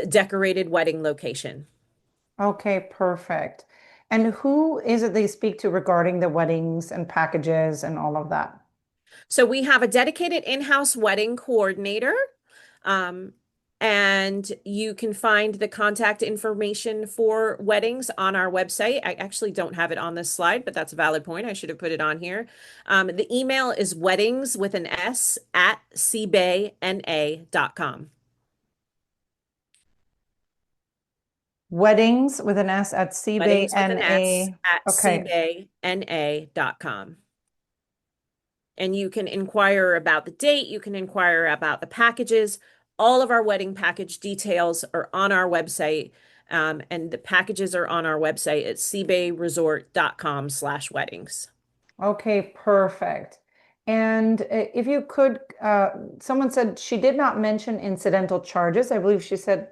decorated wedding location. Okay, perfect. And who is it they speak to regarding the weddings and packages and all of that? So we have a dedicated in-house wedding coordinator. Um, and you can find the contact information for weddings on our website. I actually don't have it on this slide, but that's a valid point. I should have put it on here. The email is weddings with an S at cbayna.com. Weddings with an S at Weddings with an S CBNA. at Okay. cbayna.com. And you can inquire about the date, you can inquire about the packages. All of our wedding package details are on our website, and the packages are on our website at seabayresort.com/weddings. Okay, perfect. And if you could, someone said she did not mention incidental charges. I believe she said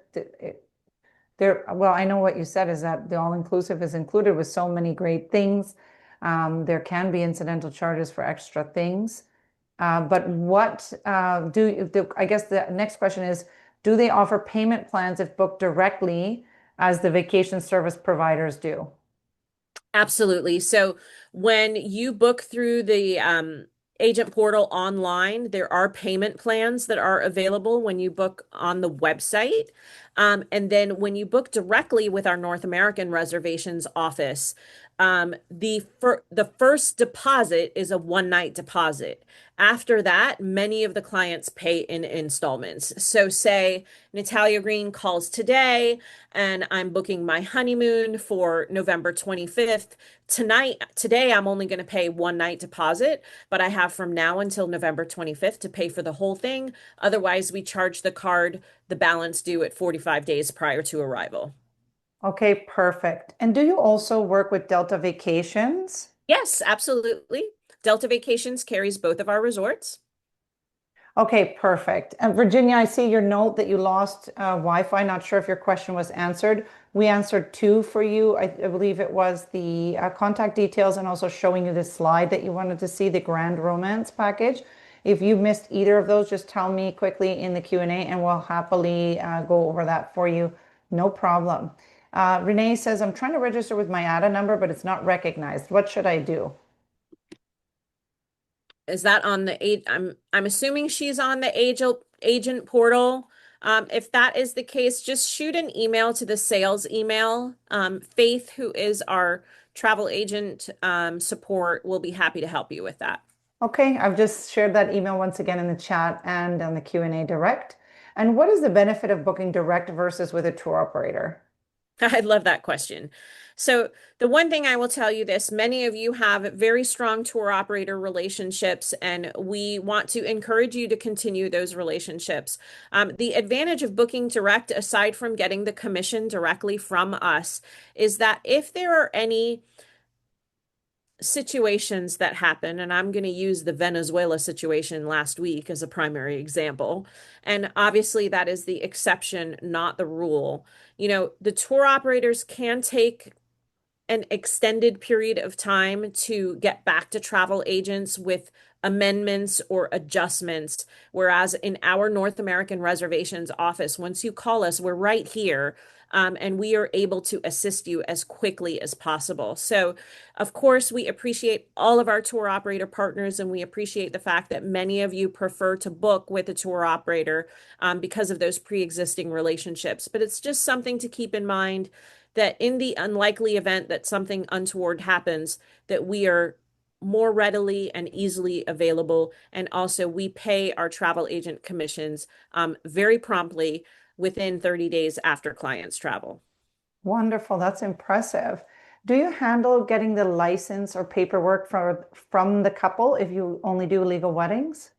there, well, I know what you said is that the all-inclusive is included with so many great things. There can be incidental charges for extra things. But what I guess the next question is, do they offer payment plans if booked directly as the vacation service providers do? Absolutely. So when you book through the agent portal online, there are payment plans that are available when you book on the website. And then when you book directly with our North American reservations office, the first deposit is a one night deposit. After that, many of the clients pay in installments. So say Natalia Green calls today and I'm booking my honeymoon for November 25th. Today, I'm only going to pay one night deposit, but I have from now until November 25th to pay for the whole thing. Otherwise, we charge the card the balance due at 45 days prior to arrival. Okay, perfect. And do you also work with Delta Vacations? Yes, absolutely. Delta Vacations carries both of our resorts. Okay, perfect. And Virginia, I see your note that you lost Wi-Fi. Not sure if your question was answered. We answered two for you. I believe it was the contact details and also showing you the slide that you wanted to see, the Grand Romance package. If you missed either of those, just tell me quickly in the Q&A and we'll happily go over that for you. No problem. Renee says, I'm trying to register with my ADA number, but it's not recognized. What should I do? Is that on the eight? I'm assuming she's on the agent portal. If that is the case, just shoot an email to the sales email. Faith, who is our travel agent support, will be happy to help you with that. Okay, I've just shared that email once again in the chat and on the Q&A direct. And what is the benefit of booking direct versus with a tour operator? I love that question. So, the one thing I will tell you this, many of you have very strong tour operator relationships, and we want to encourage you to continue those relationships. The advantage of booking direct, aside from getting the commission directly from us, is that if there are any situations that happen, and I'm going to use the Venezuela situation last week as a primary example, and obviously that is the exception, not the rule. The tour operators can take an extended period of time to get back to travel agents with amendments or adjustments. Whereas in our North American reservations office, once you call us, we're right here. And we are able to assist you as quickly as possible. So, of course, we appreciate all of our tour operator partners, and we appreciate the fact that many of you prefer to book with a tour operator because of those pre-existing relationships. But it's just something to keep in mind that in the unlikely event that something untoward happens, that we are more readily and easily available. And also we pay our travel agent commissions very promptly within 30 days after clients travel. Wonderful, that's impressive. Do you handle getting the license or paperwork from the couple if you only do legal weddings?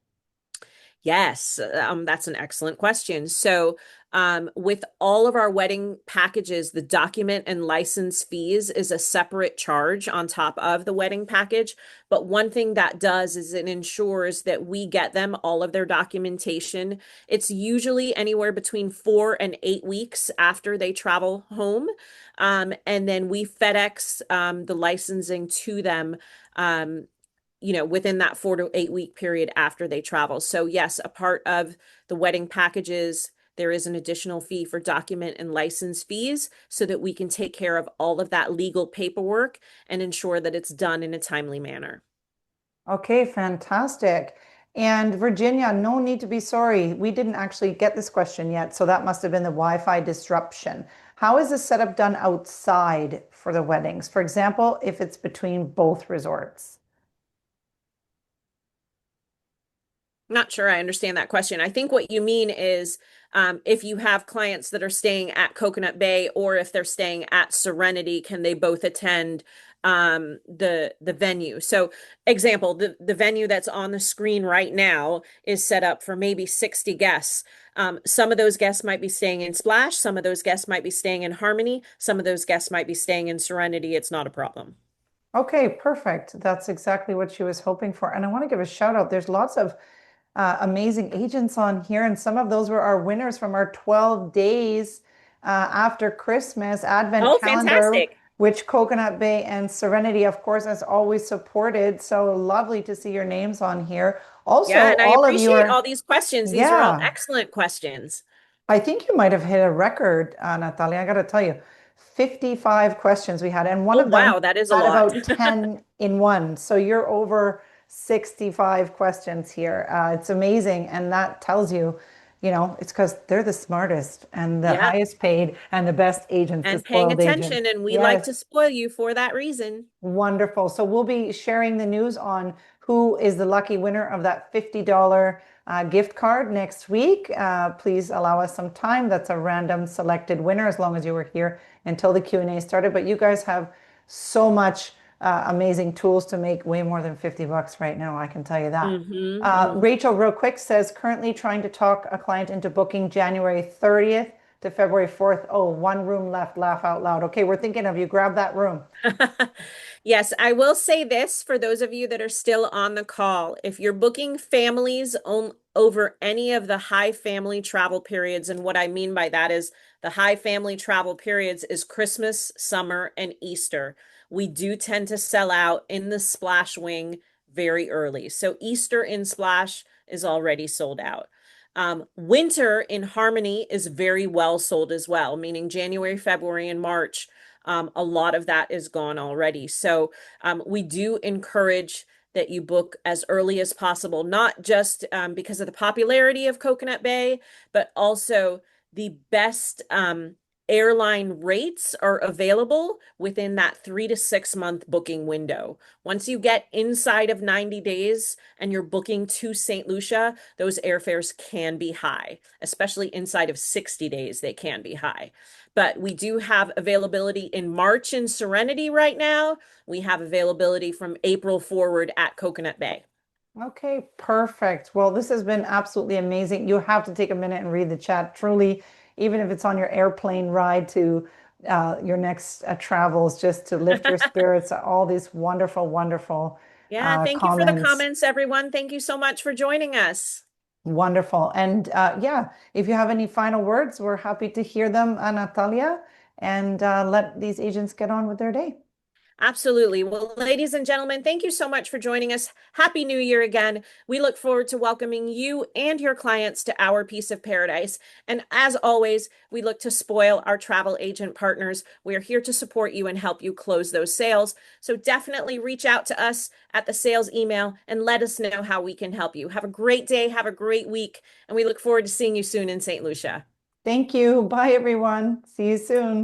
Yes, that's an excellent question. So, with all of our wedding packages, the document and license fees is a separate charge on top of the wedding package. But one thing that does is it ensures that we get them all of their documentation. It's usually anywhere between 4 and 8 weeks after they travel home. And then we FedEx the licensing to them. Within that 4 to 8 week period after they travel. So yes, a part of the wedding packages, there is an additional fee for document and license fees so that we can take care of all of that legal paperwork and ensure that it's done in a timely manner. Okay, fantastic. And Virginia, no need to be sorry. We didn't actually get this question yet, so that must have been the Wi-Fi disruption. How is the setup done outside for the weddings? For example, if it's between both resorts? Not sure I understand that question. I think what you mean is if you have clients that are staying at Coconut Bay or if they're staying at Serenity, can they both attend the venue? So, example, the venue that's on the screen right now is set up for maybe 60 guests. Some of those guests might be staying in Splash, some of those guests might be staying in Harmony, some of those guests might be staying in Serenity. It's not a problem. Okay, perfect. That's exactly what she was hoping for. And I want to give a shout out. There's lots of amazing agents on here, and some of those were our winners from our 12 days after Christmas Advent Oh, calendar, fantastic. which Coconut Bay and Serenity, of course, has always supported. So lovely to see your names on here. Yeah, Also, and I all of you appreciate are, all these questions. These are all yeah, excellent questions. I think you might have hit a record, Natalia. I got to tell you, 55 questions we had, and one Oh, of them wow, that is a had lot. about 10 in one. So you're over 65 questions here. It's amazing. And that tells you, it's because they're the smartest and the Yep. highest paid and the best agents, the And paying spoiled agents. attention, and we like Yes. to spoil you for that reason. Wonderful. So we'll be sharing the news on who is the lucky winner of that $50 gift card next week. Please allow us some time. That's a random selected winner as long as you were here until the Q&A started. But you guys have so much amazing tools to make way more than 50 bucks right now. I can tell you that. Rachel, real quick, says currently trying to talk a client into booking January 30th to February 4th. Oh, one room left. Laugh out loud. Okay, we're thinking of you. Grab that room. Yes, I will say this for those of you that are still on the call. If you're booking families over any of the high family travel periods, and what I mean by that is the high family travel periods is Christmas, summer, and Easter. We do tend to sell out in the Splash Wing very early. So Easter in Splash is already sold out. Winter in Harmony is very well sold as well, meaning January, February, and March. A lot of that is gone already. So we do encourage that you book as early as possible, not just because of the popularity of Coconut Bay, but also the best airline rates are available within that 3 to 6 month booking window. Once you get inside of 90 days and you're booking to St. Lucia, those airfares can be high, especially inside of 60 days, they can be high. But we do have availability in March in Serenity right now. We have availability from April forward at Coconut Bay. Okay, perfect. Well, this has been absolutely amazing. You have to take a minute and read the chat. Truly, even if it's on your airplane ride to your next travels, just to lift your spirits, all these wonderful, wonderful Yeah, thank you for the comments. comments, everyone. Thank you so much for joining us. Wonderful. And yeah, if you have any final words, we're happy to hear them, Natalia, and let these agents get on with their day. Absolutely. Well, ladies and gentlemen, thank you so much for joining us. Happy New Year again. We look forward to welcoming you and your clients to our piece of paradise. And as always, we look to spoil our travel agent partners. We are here to support you and help you close those sales. So definitely reach out to us at the sales email and let us know how we can help you. Have a great day. Have a great week. And we look forward to seeing you soon in St. Lucia. Thank you. Bye, everyone. See you soon.